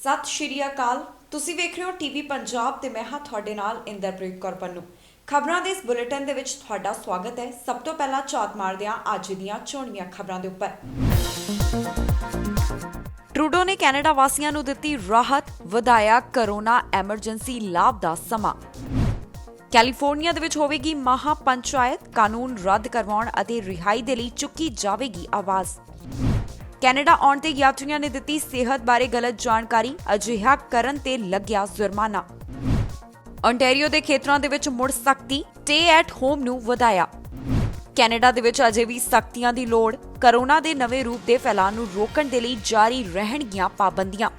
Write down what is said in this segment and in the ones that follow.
ਸਤਿ ਸ਼੍ਰੀ ਅਕਾਲ। ਤੁਸੀਂ ਵੇਖ ਰਹੇ ਹੋ ਟੀਵੀ ਪੰਜਾਬ ਤੇ ਮੈਂ ਹਾਂ ਤੁਹਾਡੇ ਨਾਲ ਇੰਦਰਪ੍ਰੀਤ ਕੌਰ ਪੰਨੂ। ਖਬਰਾਂ ਦੇ ਇਸ ਬੁਲੇਟਿਨ ਦੇ ਵਿੱਚ ਤੁਹਾਡਾ ਸਵਾਗਤ ਹੈ। ਸਭ ਤੋਂ ਪਹਿਲਾਂ ਝਾਤ ਮਾਰਦੇ ਹਾਂ ਅੱਜ ਦੀਆਂ ਚੋਣਵੀਆਂ ਖਬਰਾਂ ਦੇ ਉੱਪਰ। ਟਰੂਡੋ ਨੇ ਕੈਨੇਡਾ ਵਾਸੀਆਂ ਨੂੰ ਦਿੱਤੀ ਰਾਹਤ, ਵਧਾਇਆ ਕਰੋਨਾ ਐਮਰਜੈਂਸੀ ਲਾਭ ਦਾ ਸਮਾਂ। ਕੈਲੀਫੋਰਨੀਆ ਦੇ ਵਿੱਚ ਹੋਵੇਗੀ ਮਹਾ ਪੰਚਾਇਤ, ਕਾਨੂੰਨ ਰੱਦ ਕਰਵਾਉਣ ਅਤੇ ਰਿਹਾਈ ਦੇ ਲਈ ਚੁੱਕੀ ਜਾਵੇਗੀ ਆਵਾਜ਼। ਕੈਨੇਡਾ ਆਉਣ ਤੇ ਯਾਤਰੀਆਂ ਨੇ ਦਿੱਤੀ ਸਿਹਤ ਬਾਰੇ ਗਲਤ ਜਾਣਕਾਰੀ, ਅਜਿਹਾ ਕਰਨ ਤੇ ਲੱਗਿਆ ਜੁਰਮਾਨਾ। ontario ਦੇ ਖੇਤਰਾਂ ਦੇ ਵਿੱਚ ਮੁੜ ਸਖਤੀ, ਸਟੇ ਐਟ ਹੋਮ ਨੂੰ ਵਧਾਇਆ। ਕੈਨੇਡਾ ਦੇ ਵਿੱਚ ਅਜੇ ਵੀ ਸਖਤੀਆਂ ਦੀ ਲੋੜ, ਕਰੋਨਾ ਦੇ ਨਵੇਂ ਰੂਪ ਦੇ ਫੈਲਾਅ ਨੂੰ ਰੋਕਣ ਦੇ ਲਈ ਜਾਰੀ ਰਹਿਣਗੀਆਂ ਪਾਬੰਦੀਆਂ।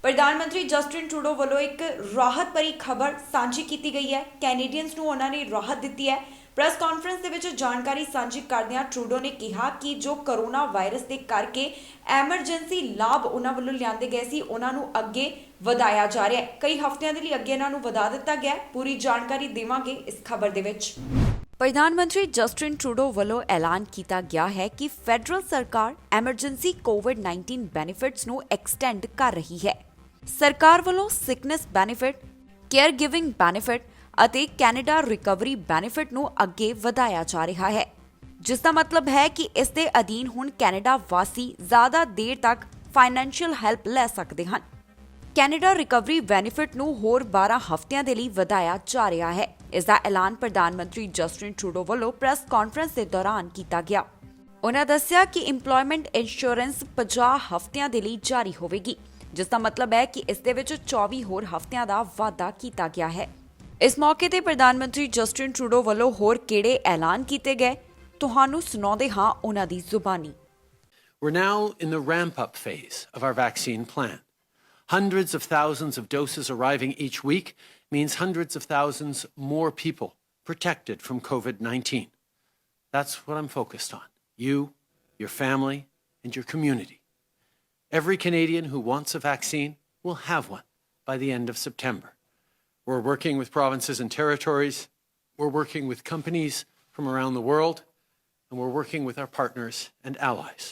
ਪ੍ਰਧਾਨ ਮੰਤਰੀ ਜਸਟਿਨ ਟਰੂਡੋ ਵੱਲੋਂ ਇੱਕ ਰਾਹਤ ਭਰੀ ਖਬਰ ਸਾਂਝੀ ਕੀਤੀ ਗਈ ਹੈ। ਕੈਨੇਡੀਅਨਸ ਨੂੰ ਉਹਨਾਂ ਨੇ ਰਾਹਤ ਦਿੱਤੀ ਹੈ। ਪ੍ਰੈਸ ਕਾਨਫਰੰਸ ਦੇ ਵਿੱਚ ਜਾਣਕਾਰੀ ਸਾਂਝੀ ਕਰਦਿਆਂ ਟਰੂਡੋ ਨੇ ਕਿਹਾ ਕਿ ਜੋ ਕਰੋਨਾ ਵਾਇਰਸ ਦੇ ਕਰਕੇ ਐਮਰਜੈਂਸੀ ਲਾਭ ਉਹਨਾਂ ਵੱਲੋਂ ਲਿਆਂਦੇ ਗਏ ਸੀ, ਉਹਨਾਂ ਨੂੰ ਅੱਗੇ ਵਧਾਇਆ ਜਾ ਰਿਹਾ ਹੈ। ਕਈ ਹਫ਼ਤਿਆਂ ਦੇ ਲਈ ਅੱਗੇ ਇਹਨਾਂ ਨੂੰ ਵਧਾ ਦਿੱਤਾ ਗਿਆ। ਪੂਰੀ ਜਾਣਕਾਰੀ ਦੇਵਾਂਗੇ ਇਸ ਖਬਰ ਦੇ ਵਿੱਚ। ਪ੍ਰਧਾਨ ਮੰਤਰੀ ਜਸਟਿਨ ਟਰੂਡੋ ਵੱਲੋਂ ਐਲਾਨ ਕੀਤਾ ਗਿਆ ਹੈ ਕਿ ਫੈਡਰਲ ਸਰਕਾਰ ਐਮਰਜੈਂਸੀ ਕੋਵਿਡ-19 ਬੈਨੀਫਿਟਸ ਨੂੰ ਐਕਸਟੈਂਡ ਕਰ ਰਹੀ ਹੈ। ਸਰਕਾਰ ਵੱਲੋਂ sickness benefit, care giving benefit ਅਤੇ ਕੈਨੇਡਾ ਰਿਕਵਰੀ ਬੈਨੀਫਿਟ ਨੂੰ ਅੱਗੇ ਵਧਾਇਆ ਜਾ ਰਿਹਾ ਹੈ, ਜਿਸ ਦਾ ਮਤਲਬ ਹੈ ਕਿ ਇਸ ਦੇ ਅਧੀਨ ਹੁਣ ਕੈਨੇਡਾ ਵਾਸੀ ਜ਼ਿਆਦਾ ਦੇਰ ਤੱਕ ਫਾਈਨੈਂਸ਼ੀਅਲ ਹੈਲਪ ਲੈ ਸਕਦੇ ਹਨ। ਕੈਨੇਡਾ ਰਿਕਵਰੀ ਬੈਨੀਫਿਟ ਨੂੰ ਹੋਰ 12 ਹਫ਼ਤਿਆਂ ਦੇ ਲਈ ਵਧਾਇਆ ਜਾ ਰਿਹਾ ਹੈ। ਇਸ ਦਾ ਐਲਾਨ ਪ੍ਰਧਾਨ ਮੰਤਰੀ ਜਸਟਿਨ ਟਰੂਡੋ ਵੱਲੋਂ ਪ੍ਰੈਸ ਕਾਨਫਰੰਸ ਦੇ ਦੌਰਾਨ ਕੀਤਾ ਗਿਆ। ਉਨ੍ਹਾਂ ਦੱਸਿਆ ਕਿ ਇੰਪਲੋਇਮੈਂਟ ਇੰਸ਼ੋਰੈਂਸ 50 ਹਫ਼ਤਿਆਂ ਦੇ ਲਈ ਜਾਰੀ ਹੋਵੇਗੀ, ਜਿਸ ਦਾ ਮਤਲਬ ਹੈ ਕਿ ਇਸ ਦੇ ਵਿੱਚ 24 ਹੋਰ ਹਫ਼ਤਿਆਂ ਦਾ ਵਾਧਾ ਕੀਤਾ ਗਿਆ ਹੈ। ਇਸ ਮੌਕੇ ਤੇ ਪ੍ਰਧਾਨ ਮੰਤਰੀ ਜਸਟਿਨ ਟਰੂਡੋ ਵੱਲੋਂ ਹੋਰ ਕਿਹੜੇ ਐਲਾਨ ਕੀਤੇ ਗਏ, ਤੁਹਾਨੂੰ ਸੁਣਾਉਂਦੇ ਹਾਂ ਉਹਨਾਂ ਦੀ ਜ਼ੁਬਾਨੀ। We're now in the ramp-up phase of our vaccine plan. Hundreds of thousands of doses arriving each week means hundreds of thousands more people protected from COVID-19. That's what I'm focused on. You, your family, and your community. Every Canadian who wants a vaccine will have one by the end of September. We're working with provinces and territories, we're working with companies from around the world, and we're working with our partners and allies.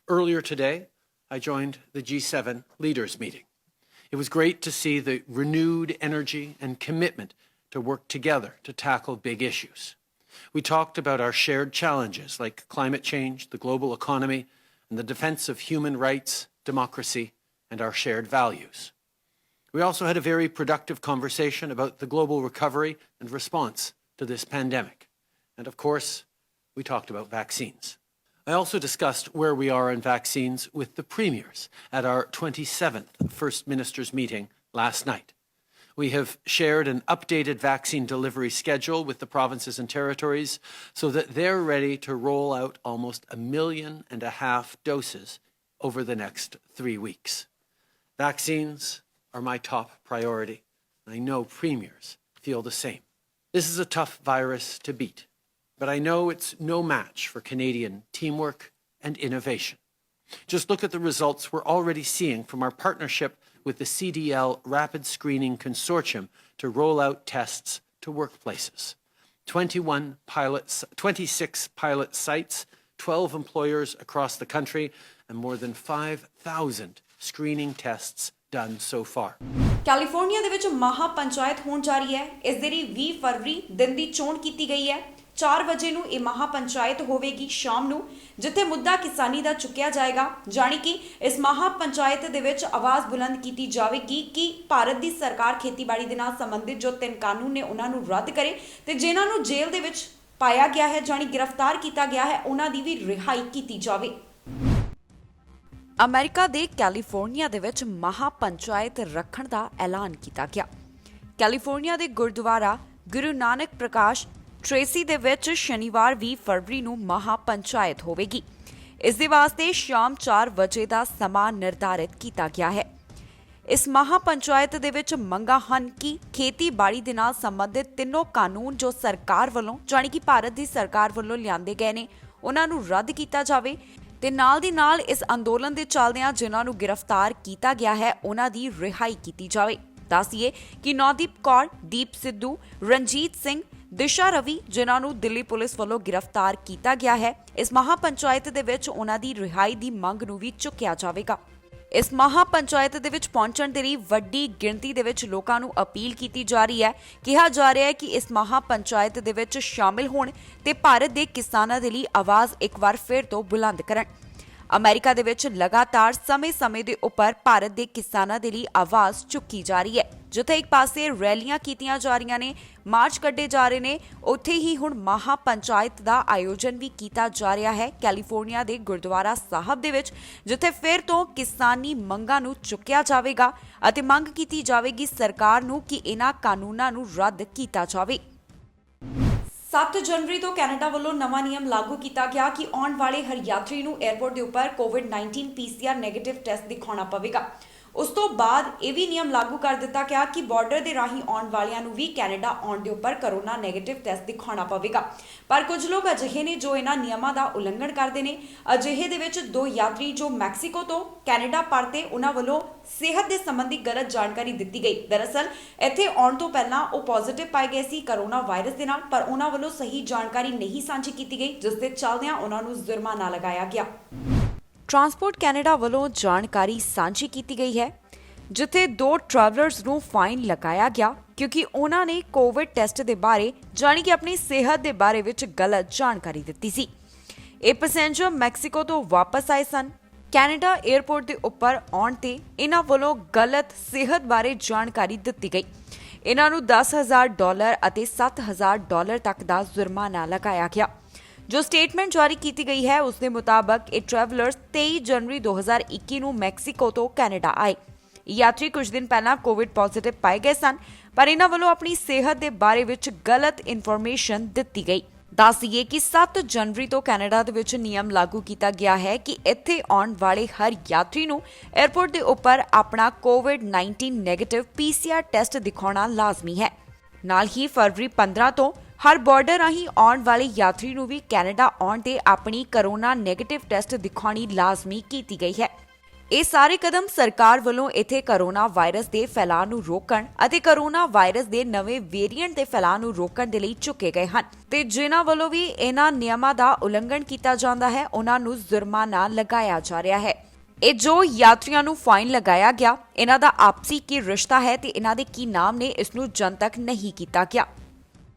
Earlier today, I joined the G7 leaders meeting. It was great to see the renewed energy and commitment to work together to tackle big issues. We talked about our shared challenges like climate change, the global economy, and the defense of human rights, democracy, and our shared values. We also had a very productive conversation about the global recovery and response to this pandemic. And of course, we talked about vaccines. I also discussed where we are in vaccines with the premiers at our 27th First Ministers meeting last night. We have shared an updated vaccine delivery schedule with the provinces and territories so that they're ready to roll out almost 1.5 million doses over the next 3 weeks. Vaccines are my top priority, and I know premiers feel the same. This is a tough virus to beat, but I know it's no match for Canadian teamwork and innovation. Just look at the results we're already seeing from our partnership with the CDL Rapid Screening Consortium to roll out tests to workplaces. 26 pilot sites, 12 employers across the country, and more than 5,000 screening tests done so far. California ਦੇ ਵਿੱਚ ਮਹਾ ਪੰਚਾਇਤ ਹੋਣ ਜਾ ਰਹੀ ਹੈ। ਇਸ ਦੇ ਲਈ 20 ਫਰਵਰੀ ਦਿਨ ਦੀ ਚੋਣ ਕੀਤੀ ਗਈ ਹੈ। 4 ਵਜੇ ਨੂੰ ਇਹ ਮਹਾ ਪੰਚਾਇਤ ਹੋਵੇਗੀ ਸ਼ਾਮ ਨੂੰ, ਜਿੱਥੇ ਮੁੱਦਾ ਕਿਸਾਨੀ ਦਾ ਚੁੱਕਿਆ ਜਾਏਗਾ। ਜਾਣੀ ਕਿ ਇਸ ਮਹਾ ਪੰਚਾਇਤ ਦੇ ਵਿੱਚ ਆਵਾਜ਼ ਬੁਲੰਦ ਕੀਤੀ ਜਾਵੇਗੀ ਕਿ ਭਾਰਤ ਦੀ ਸਰਕਾਰ ਖੇਤੀਬਾੜੀ ਦੇ ਨਾਲ ਸੰਬੰਧਿਤ ਜੋ 3 ਕਾਨੂੰਨ ਨੇ ਉਹਨਾਂ ਨੂੰ ਰੱਦ ਕਰੇ ਤੇ ਜਿਨ੍ਹਾਂ ਨੂੰ ਜੇਲ੍ਹ ਦੇ ਵਿੱਚ ਪਾਇਆ ਗਿਆ ਹੈ, ਜਾਣੀ ਗ੍ਰਿਫਤਾਰ ਕੀਤਾ ਗਿਆ ਹੈ, ਉਹਨਾਂ ਦੀ ਵੀ ਰਿਹਾਈ ਕੀਤੀ ਜਾਵੇ। ਅਮਰੀਕਾ ਦੇ ਕੈਲੀਫੋਰਨੀਆ ਦੇ ਵਿੱਚ ਮਹਾ ਪੰਚਾਇਤ ਰੱਖਣ ਦਾ ਐਲਾਨ ਕੀਤਾ ਗਿਆ। ਕੈਲੀਫੋਰਨੀਆ ਦੇ ਗੁਰਦੁਆਰਾ ਗੁਰੂ ਨਾਨਕ ਪ੍ਰਕਾਸ਼ ਟ੍ਰੇਸੀ ਦੇ ਵਿੱਚ ਸ਼ਨੀਵਾਰ 20 ਫਰਵਰੀ ਨੂੰ ਮਹਾ ਪੰਚਾਇਤ ਹੋਵੇਗੀ। ਇਸ ਦੇ ਵਾਸਤੇ ਸ਼ਾਮ 4 ਵਜੇ ਦਾ ਸਮਾਂ ਨਿਰਧਾਰਿਤ ਕੀਤਾ ਗਿਆ ਹੈ। ਇਸ ਮਹਾ ਪੰਚਾਇਤ ਦੇ ਵਿੱਚ ਮੰਗਾਂ ਹਨ ਕਿ ਖੇਤੀਬਾੜੀ ਦੇ ਨਾਲ ਸੰਬੰਧਿਤ ਤਿੰਨੋਂ ਕਾਨੂੰਨ ਜੋ ਸਰਕਾਰ ਵੱਲੋਂ, ਜਾਣੀ ਕਿ ਭਾਰਤ ਦੀ ਸਰਕਾਰ ਵੱਲੋਂ ਲਿਆਂਦੇ ਗਏ ਨੇ, ਉਹਨਾਂ ਨੂੰ ਰੱਦ ਕੀਤਾ ਜਾਵੇ ਤੇ ਨਾਲ ਦੀ ਨਾਲ ਇਸ ਅੰਦੋਲਨ ਦੇ ਚੱਲਦਿਆਂ ਜਿਨ੍ਹਾਂ ਨੂੰ ਗ੍ਰਿਫਤਾਰ ਕੀਤਾ ਗਿਆ ਹੈ, ਉਹਨਾਂ ਦੀ ਰਿਹਾਈ ਕੀਤੀ ਜਾਵੇ। ਦੱਸੀਏ ਕਿ ਨੌਦੀਪ ਕੌਰ, ਦੀਪ ਸਿੱਧੂ, ਰਣਜੀਤ ਸਿੰਘ, ਦਿਸ਼ਾ ਰਵੀ, ਜਿਨ੍ਹਾਂ ਨੂੰ ਦਿੱਲੀ ਪੁਲਿਸ ਵੱਲੋਂ ਗ੍ਰਿਫਤਾਰ ਕੀਤਾ ਗਿਆ ਹੈ, ਇਸ ਮਹਾ ਪੰਚਾਇਤ ਦੇ ਵਿੱਚ ਉਹਨਾਂ ਦੀ ਰਿਹਾਈ ਦੀ ਮੰਗ ਨੂੰ ਵੀ ਚੁੱਕਿਆ ਜਾਵੇਗਾ। ਇਸ ਮਹਾ ਪੰਚਾਇਤ ਦੇ ਵਿੱਚ ਪਹੁੰਚਣ ਦੇ ਲਈ ਵੱਡੀ ਗਿਣਤੀ ਦੇ ਵਿੱਚ ਲੋਕਾਂ ਨੂੰ ਅਪੀਲ ਕੀਤੀ ਜਾ ਰਹੀ ਹੈ। ਕਿਹਾ ਜਾ ਰਿਹਾ ਹੈ ਕਿ ਇਸ ਮਹਾ ਪੰਚਾਇਤ ਦੇ ਵਿੱਚ ਸ਼ਾਮਿਲ ਹੋਣ ਤੇ ਭਾਰਤ ਦੇ ਕਿਸਾਨਾਂ ਦੇ ਲਈ ਆਵਾਜ਼ ਇੱਕ ਵਾਰ ਫਿਰ ਤੋਂ ਬੁਲੰਦ ਕਰਨ। ਅਮਰੀਕਾ ਦੇ ਵਿੱਚ ਲਗਾਤਾਰ ਸਮੇਂ-ਸਮੇਂ ਦੇ ਉੱਪਰ ਭਾਰਤ ਦੇ ਕਿਸਾਨਾਂ ਦੇ ਲਈ ਆਵਾਜ਼ ਚੁੱਕੀ ਜਾ ਰਹੀ ਹੈ। ਜਿੱਥੇ ਇੱਕ ਪਾਸੇ ਰੈਲੀਆਂ ਕੀਤੀਆਂ ਜਾ ਰਹੀਆਂ ਨੇ, ਮਾਰਚ ਕੱਢੇ ਜਾ ਰਹੇ ਨੇ, ਉੱਥੇ ਹੀ ਹੁਣ ਮਹਾ ਪੰਚਾਇਤ ਦਾ ਆਯੋਜਨ ਵੀ ਕੀਤਾ ਜਾ ਰਿਹਾ ਹੈ ਕੈਲੀਫੋਰਨੀਆ ਦੇ ਗੁਰਦੁਆਰਾ ਸਾਹਿਬ ਦੇ ਵਿੱਚ, ਜਿੱਥੇ ਫਿਰ ਤੋਂ ਕਿਸਾਨੀ ਮੰਗਾਂ ਨੂੰ ਚੁੱਕਿਆ ਜਾਵੇਗਾ ਅਤੇ ਮੰਗ ਕੀਤੀ ਜਾਵੇਗੀ ਸਰਕਾਰ ਨੂੰ ਕਿ ਇਹਨਾਂ ਕਾਨੂੰਨਾਂ ਨੂੰ ਰੱਦ ਕੀਤਾ ਜਾਵੇ। 7 ਜਨਵਰੀ ਤੋਂ ਕੈਨੇਡਾ ਵੱਲੋਂ ਨਵਾਂ ਨਿਯਮ ਲਾਗੂ ਕੀਤਾ ਗਿਆ ਕਿ ਆਉਣ ਵਾਲੇ ਹਰ ਯਾਤਰੀ ਨੂੰ 에ਅਰਪੋਰਟ ਦੇ ਉੱਪਰ ਕੋਵਿਡ-19 PCR ਨੈਗੇਟਿਵ ਟੈਸਟ ਦਿਖਾਉਣਾ ਪਵੇਗਾ। ਉਸ ਤੋਂ ਬਾਅਦ ਇਹ ਵੀ ਨਿਯਮ ਲਾਗੂ ਕਰ ਦਿੱਤਾ ਗਿਆ ਕਿ ਬਾਰਡਰ ਦੇ ਰਾਹੀਂ ਆਉਣ ਵਾਲਿਆਂ ਨੂੰ ਵੀ ਕੈਨੇਡਾ ਆਉਣ ਦੇ ਉੱਪਰ ਕਰੋਨਾ ਨੈਗੇਟਿਵ ਟੈਸਟ ਦਿਖਾਉਣਾ ਪਵੇਗਾ। ਪਰ ਕੁਝ ਲੋਕ ਅਜਿਹੇ ਨੇ ਜੋ ਇਹਨਾਂ ਨਿਯਮਾਂ ਦਾ ਉਲੰਘਣ ਕਰਦੇ ਨੇ। ਅਜਿਹੇ ਦੇ ਵਿੱਚ 2 ਯਾਤਰੀ ਜੋ ਮੈਕਸੀਕੋ ਤੋਂ ਕੈਨੇਡਾ ਪਰਤੇ, ਉਹਨਾਂ ਵੱਲੋਂ ਸਿਹਤ ਦੇ ਸੰਬੰਧੀ ਗਲਤ ਜਾਣਕਾਰੀ ਦਿੱਤੀ ਗਈ। ਦਰਅਸਲ ਇੱਥੇ ਆਉਣ ਤੋਂ ਪਹਿਲਾਂ ਉਹ ਪੋਜ਼ਿਟਿਵ ਪਾਏ ਗਏ ਸੀ ਕਰੋਨਾ ਵਾਇਰਸ ਦੇ ਨਾਲ, ਪਰ ਉਹਨਾਂ ਵੱਲੋਂ ਸਹੀ ਜਾਣਕਾਰੀ ਨਹੀਂ ਸਾਂਝੀ ਕੀਤੀ ਗਈ, ਜਿਸ ਦੇ ਚੱਲਦਿਆਂ ਉਹਨਾਂ ਨੂੰ ਜੁਰਮਾਨਾ ਲਗਾਇਆ ਗਿਆ। ਟਰਾਂਸਪੋਰਟ ਕੈਨੇਡਾ ਵੱਲੋਂ ਜਾਣਕਾਰੀ ਸਾਂਝੀ ਕੀਤੀ ਗਈ ਹੈ, ਜਿੱਥੇ 2 ਟਰੈਵਲਰਸ ਨੂੰ ਫਾਈਨ ਲਗਾਇਆ ਗਿਆ ਕਿਉਂਕਿ ਉਹਨਾਂ ਨੇ ਕੋਵਿਡ ਟੈਸਟ ਦੇ ਬਾਰੇ ਜਾਣੀ ਕਿ ਆਪਣੀ ਸਿਹਤ ਦੇ ਬਾਰੇ ਵਿੱਚ ਗਲਤ ਜਾਣਕਾਰੀ ਦਿੱਤੀ ਸੀ। ਇਹ ਪੈਸੇਂਜਰ ਮੈਕਸੀਕੋ ਤੋਂ ਵਾਪਸ ਆਏ ਸਨ। ਕੈਨੇਡਾ 에ਅਰਪੋਰਟ ਦੇ ਉੱਪਰ ਆਉਣ ਤੇ ਇਹਨਾਂ ਵੱਲੋਂ ਗਲਤ ਸਿਹਤ ਬਾਰੇ ਜਾਣਕਾਰੀ ਦਿੱਤੀ ਗਈ। ਇਹਨਾਂ ਨੂੰ $10,000 ਅਤੇ $7,000 ਤੱਕ ਦਾ ਜੁਰਮਾਨਾ ਲਗਾਇਆ ਗਿਆ। ਜੋ ਸਟੇਟਮੈਂਟ ਜਾਰੀ ਕੀਤੀ ਗਈ ਹੈ ਉਸ ਦੇ ਮੁਤਾਬਕ ਇਹ ਟਰੈਵਲਰਸ 23 ਜਨਵਰੀ 2021 ਨੂੰ ਮੈਕਸੀਕੋ ਤੋਂ ਕੈਨੇਡਾ ਆਏ। ਯਾਤਰੀ ਕੁਝ ਦਿਨ ਪਹਿਲਾਂ ਕੋਵਿਡ ਪੋਜ਼ਿਟਿਵ ਪਾਏ ਗਏ ਸਨ, ਪਰ ਇਹਨਾਂ ਵੱਲੋਂ ਆਪਣੀ ਸਿਹਤ ਦੇ ਬਾਰੇ ਵਿੱਚ ਗਲਤ ਇਨਫੋਰਮੇਸ਼ਨ ਦਿੱਤੀ ਗਈ। ਦੱਸ ਦਈਏ ਕਿ 7 ਜਨਵਰੀ ਤੋਂ ਕੈਨੇਡਾ ਦੇ ਵਿੱਚ ਨਿਯਮ ਲਾਗੂ ਕੀਤਾ ਗਿਆ ਹੈ ਕਿ ਇੱਥੇ ਆਉਣ ਵਾਲੇ ਹਰ ਯਾਤਰੀ ਨੂੰ 에ਅਰਪੋਰਟ ਦੇ ਉੱਪਰ ਆਪਣਾ ਕੋਵਿਡ-19 ਨੈਗੇਟਿਵ PCR ਟੈਸਟ ਦਿਖਾਉਣਾ ਲਾਜ਼ਮੀ ਹੈ। ਨਾਲ ਹੀ ਫਰਵਰੀ 15 ਤੋਂ ਹਰ ਬਾਰਡਰ ਰਾਹੀਂ ਆਉਣ ਵਾਲੇ ਯਾਤਰੀ ਨੂੰ ਵੀ ਕੈਨੇਡਾ ਆਉਣ ਤੇ ਆਪਣੀ ਕਰੋਨਾ ਨੈਗੇਟਿਵ ਟੈਸਟ ਦਿਖਾਉਣੀ ਲਾਜ਼ਮੀ ਕੀਤੀ ਗਈ ਹੈ। ਇਹ ਸਾਰੇ ਕਦਮ ਸਰਕਾਰ ਵੱਲੋਂ ਇੱਥੇ ਕਰੋਨਾ ਵਾਇਰਸ ਦੇ ਫੈਲਾਅ ਨੂੰ ਰੋਕਣ ਅਤੇ ਕਰੋਨਾ ਵਾਇਰਸ ਦੇ ਨਵੇਂ ਵੇਰੀਐਂਟ ਦੇ ਫੈਲਾਅ ਨੂੰ ਰੋਕਣ ਦੇ ਲਈ ਚੁੱਕੇ ਗਏ ਹਨ ਤੇ ਜਿਨ੍ਹਾਂ ਵੱਲੋਂ ਵੀ ਇਹਨਾਂ ਨਿਯਮਾਂ ਦਾ ਉਲੰਘਣ ਕੀਤਾ ਜਾਂਦਾ ਹੈ ਉਹਨਾਂ ਨੂੰ ਜੁਰਮਾਨਾ ਲਗਾਇਆ ਜਾ ਰਿਹਾ ਹੈ। ਇਹ ਜੋ ਯਾਤਰੀਆਂ ਨੂੰ ਫਾਈਨ ਲਗਾਇਆ ਗਿਆ, ਇਹਨਾਂ ਦਾ ਆਪਸੀ ਕੀ ਰਿਸ਼ਤਾ ਹੈ ਤੇ ਇਹਨਾਂ ਦੇ ਕੀ ਨਾਮ ਨੇ, ਇਸ ਨੂੰ ਜਨਤਕ ਨਹੀਂ ਕੀਤਾ ਗਿਆ।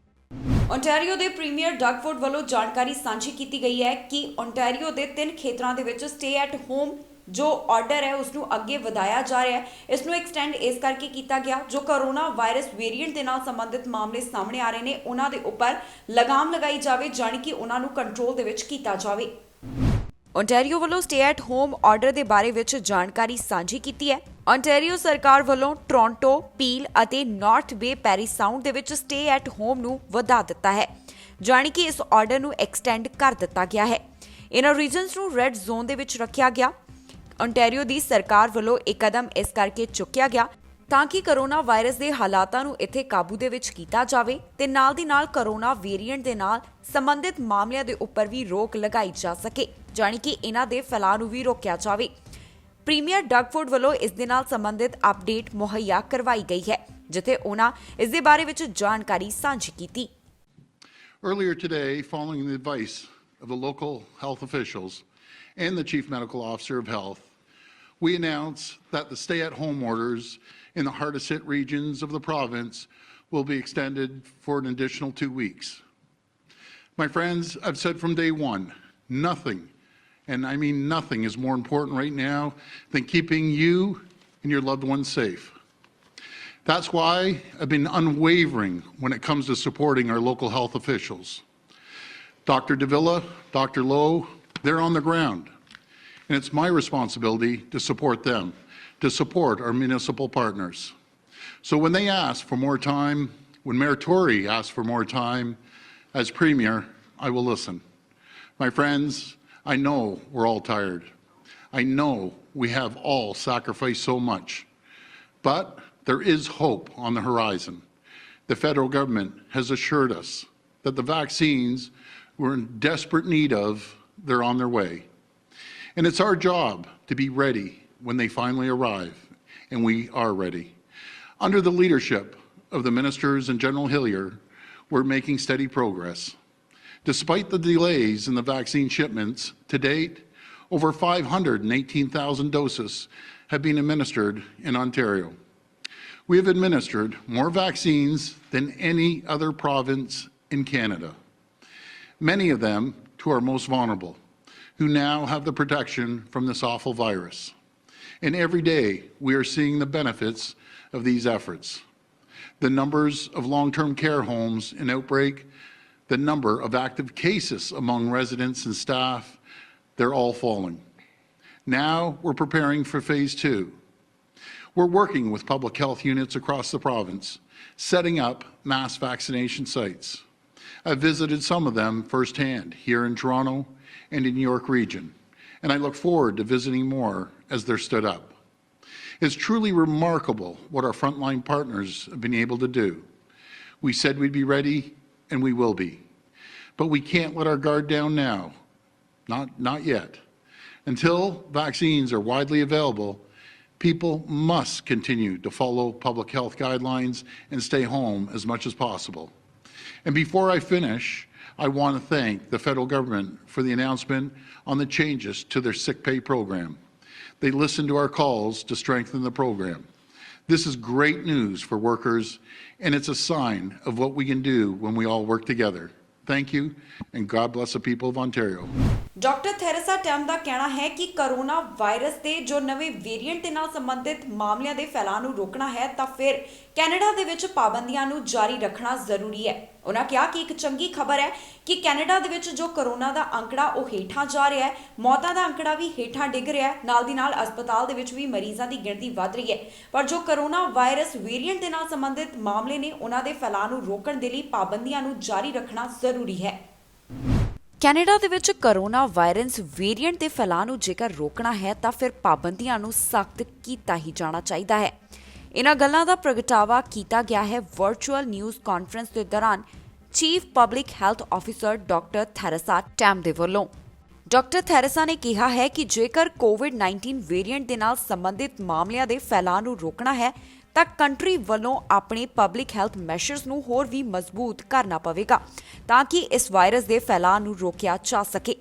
ਓਨਟਾਰੀਓ ਦੇ ਪ੍ਰੀਮੀਅਰ ਡਗ ਫੋਰਡ ਵੱਲੋਂ ਜਾਣਕਾਰੀ ਸਾਂਝੀ ਕੀਤੀ ਗਈ ਹੈ ਕਿ ਓਨਟਾਰੀਓ ਦੇ 3 ਖੇਤਰਾਂ ਦੇ ਵਿੱਚ ਸਟੇ ਐਟ ਹੋਮ ਜੋ ਆਰਡਰ ਹੈ ਉਸ ਨੂੰ ਅੱਗੇ ਵਧਾਇਆ ਜਾ ਰਿਹਾ ਹੈ। ਇਸ ਨੂੰ ਐਕਸਟੈਂਡ ਇਸ ਕਰਕੇ ਕੀਤਾ ਗਿਆ ਜੋ ਕਰੋਨਾ ਵਾਇਰਸ ਵੇਰੀਐਂਟ ਦੇ ਨਾਲ ਸੰਬੰਧਿਤ ਮਾਮਲੇ ਸਾਹਮਣੇ ਆ ਰਹੇ ਨੇ, ਉਹਨਾਂ ਦੇ ਉੱਪਰ ਲਗਾਮ ਲਗਾਈ ਜਾਵੇ, ਜਾਣੀ ਕਿ ਉਹਨਾਂ ਨੂੰ ਕੰਟਰੋਲ ਦੇ ਵਿੱਚ ਕੀਤਾ ਜਾਵੇ। ਓਨਟਾਰੀਓ ਵੱਲੋਂ ਸਟੇ ਐਟ ਹੋਮ ਆਰਡਰ ਦੇ ਬਾਰੇ ਵਿੱਚ ਜਾਣਕਾਰੀ ਸਾਂਝੀ ਕੀਤੀ ਹੈ। ਓਨਟਾਰੀਓ ਸਰਕਾਰ ਵੱਲੋਂ ਟੋਰਾਂਟੋ, ਪੀਲ ਅਤੇ ਨਾਰਥ ਬੇ ਪੈਰੀ ਸਾਊਂਡ ਦੇ ਵਿੱਚ ਸਟੇ ਐਟ ਹੋਮ ਨੂੰ ਵਧਾ ਦਿੱਤਾ ਹੈ, ਜਾਣੀ ਕਿ ਇਸ ਆਰਡਰ ਨੂੰ ਐਕਸਟੈਂਡ ਕਰ ਦਿੱਤਾ ਗਿਆ ਹੈ। ਇਹਨਾਂ ਰੀਜਨਸ ਨੂੰ ਰੈੱਡ ਜ਼ੋਨ ਦੇ ਵਿੱਚ ਰੱਖਿਆ ਗਿਆ। ਓਨਟਾਰੀਓ ਦੀ ਸਰਕਾਰ ਵੱਲੋਂ ਇਹ ਕਦਮ ਇਸ ਕਰਕੇ ਚੁੱਕਿਆ ਗਿਆ ਤਾਂ ਕਿ ਕਰੋਨਾ ਵਾਇਰਸ ਦੇ ਹਾਲਾਤਾਂ ਨੂੰ ਇੱਥੇ ਕਾਬੂ ਦੇ ਵਿੱਚ ਕੀਤਾ ਜਾਵੇ ਤੇ ਨਾਲ ਦੀ ਨਾਲ ਕਰੋਨਾ ਵੇਰੀਐਂਟ ਦੇ ਨਾਲ ਸੰਬੰਧਿਤ ਮਾਮਲਿਆਂ ਦੇ ਉੱਪਰ ਵੀ ਰੋਕ ਲਗਾਈ ਜਾ ਸਕੇ, ਜਾਣੀ ਕਿ ਇਹਨਾਂ ਦੇ ਫੈਲਾਅ ਨੂੰ ਵੀ ਰੋਕਿਆ ਜਾਵੇ। ਪ੍ਰੀਮੀਅਰ ਡਗ ਫੋਰਡ ਵੱਲੋਂ ਇਸ ਦੇ ਨਾਲ ਸੰਬੰਧਿਤ ਅਪਡੇਟ ਮੁਹੱਈਆ ਕਰਵਾਈ ਗਈ ਹੈ, ਜਿੱਥੇ ਉਹਨਾਂ ਇਸ ਦੇ ਬਾਰੇ ਵਿੱਚ ਜਾਣਕਾਰੀ ਸਾਂਝੀ ਕੀਤੀ। Earlier today, following the advice of the local health officials and the Chief Medical Officer of Health, we announced that the stay-at-home orders in the hardest-hit regions of the province will be extended for an additional 2 weeks. My friends, I've said from day one, nothing, and I mean nothing, is more important right now than keeping you and your loved ones safe. That's why I've been unwavering when it comes to supporting our local health officials. Dr. Davila, Dr. Lowe, they're on the ground. And it's my responsibility to support them, to support our municipal partners. So when they ask for more time, when Mayor Tory asks for more time as Premier, I will listen. My friends, I know we're all tired. I know we have all sacrificed so much. But there is hope on the horizon. The federal government has assured us that the vaccines we're in desperate need of, they're on their way. And it's our job to be ready when they finally arrive, and we are ready. Under the leadership of the ministers and General Hillier, we're making steady progress. Despite the delays in the vaccine shipments, to date, over 518,000 doses have been administered in Ontario. We have administered more vaccines than any other province in Canada, many of them to our most vulnerable, who now have the protection from this awful virus. And every day, we are seeing the benefits of these efforts. The numbers of long-term care homes in outbreak, the number of active cases among residents and staff, they're all falling. Now we're preparing for phase 2. We're working with public health units across the province, setting up mass vaccination sites. I've visited some of them firsthand here in Toronto and in York Region, and I look forward to visiting more as they're stood up. It's truly remarkable what our frontline partners have been able to do. We said we'd be ready, and we will be. But we can't let our guard down now. Not yet. Until vaccines are widely available, people must continue to follow public health guidelines and stay home as much as possible. And before I finish, I want to thank the federal government for the announcement on the changes to their sick pay program. They listened to our calls to strengthen the program. This is great news for workers, and it's a sign of what we can do when we all work together. Thank you, and God bless the people of Ontario. Doctor Theresa Tam ਦਾ ਕਹਿਣਾ ਹੈ ਕਿ corona virus ਦੇ ਜੋ ਨਵੇਂ variant ਦੇ ਨਾਲ ਸੰਬੰਧਿਤ ਮਾਮਲਿਆਂ ਦੇ ਫੈਲਾਅ ਨੂੰ ਰੋਕਣਾ ਹੈ ਤਾਂ ਫਿਰ ਕੈਨੇਡਾ ਦੇ ਵਿੱਚ ਪਾਬੰਦੀਆਂ ਨੂੰ ਜਾਰੀ ਰੱਖਣਾ ਜ਼ਰੂਰੀ ਹੈ। ਉਹਨਾਂ ਕਿਹਾ ਕਿ ਇੱਕ ਚੰਗੀ ਖਬਰ ਹੈ ਕਿ ਕੈਨੇਡਾ ਦੇ ਵਿੱਚ ਜੋ ਕਰੋਨਾ ਦਾ ਅੰਕੜਾ ਉਹ ਹੇਠਾਂ ਜਾ ਰਿਹਾ ਹੈ, ਮੌਤਾਂ ਦਾ ਅੰਕੜਾ ਵੀ ਹੇਠਾਂ ਡਿੱਗ ਰਿਹਾ ਹੈ, ਨਾਲ ਦੀ ਨਾਲ ਹਸਪਤਾਲ ਦੇ ਵਿੱਚ ਵੀ ਮਰੀਜ਼ਾਂ ਦੀ ਗਿਣਤੀ ਵੱਧ ਰਹੀ ਹੈ। ਪਰ ਜੋ ਕਰੋਨਾ ਵਾਇਰਸ ਵੇਰੀਐਂਟ ਦੇ ਨਾਲ ਸੰਬੰਧਿਤ ਮਾਮਲੇ ਨੇ ਉਹਨਾਂ ਦੇ ਫੈਲਾਅ ਨੂੰ ਰੋਕਣ ਦੇ ਲਈ ਪਾਬੰਦੀਆਂ ਨੂੰ ਜਾਰੀ ਰੱਖਣਾ ਜ਼ਰੂਰੀ ਹੈ। ਕੈਨੇਡਾ ਦੇ ਵਿੱਚ ਕਰੋਨਾ ਵਾਇਰਸ ਵੇਰੀਐਂਟ ਦੇ ਫੈਲਾਅ ਨੂੰ ਜੇਕਰ ਰੋਕਣਾ ਹੈ ਤਾਂ ਫਿਰ ਪਾਬੰਦੀਆਂ ਨੂੰ ਸਖਤ ਕੀਤਾ ਹੀ ਜਾਣਾ ਚਾਹੀਦਾ ਹੈ। ਇਹਨਾਂ ਗੱਲਾਂ ਦਾ ਪ੍ਰਗਟਾਵਾ ਕੀਤਾ ਗਿਆ ਹੈ ਵਰਚੁਅਲ ਨਿਊਜ਼ ਕਾਨਫਰੰਸ ਦੇ ਦੌਰਾਨ chief public health officer doctor Theresa Tam ਦੇ ਵੱਲੋਂ। ਡਾਕਟਰ ਥੈਰੇਸਾ ਨੇ ਕਿਹਾ ਹੈ ਕਿ ਜੇਕਰ ਕੋਵਿਡ-19 ਵੇਰੀਐਂਟ ਦੇ ਨਾਲ ਸੰਬੰਧਿਤ ਮਾਮਲਿਆਂ ਦੇ ਫੈਲਾਅ ਨੂੰ ਰੋਕਣਾ ਹੈ ਤਾਂ ਕੰਟਰੀ ਵੱਲੋਂ ਆਪਣੇ ਪਬਲਿਕ ਹੈਲਥ ਮੈਸ਼ਰਸ ਨੂੰ ਹੋਰ ਵੀ ਮਜ਼ਬੂਤ ਕਰਨਾ ਪਵੇਗਾ ਤਾਂ ਕਿ ਇਸ ਵਾਇਰਸ ਦੇ ਫੈਲਾਅ ਨੂੰ ਰੋਕਿਆ ਜਾ ਸਕੇ।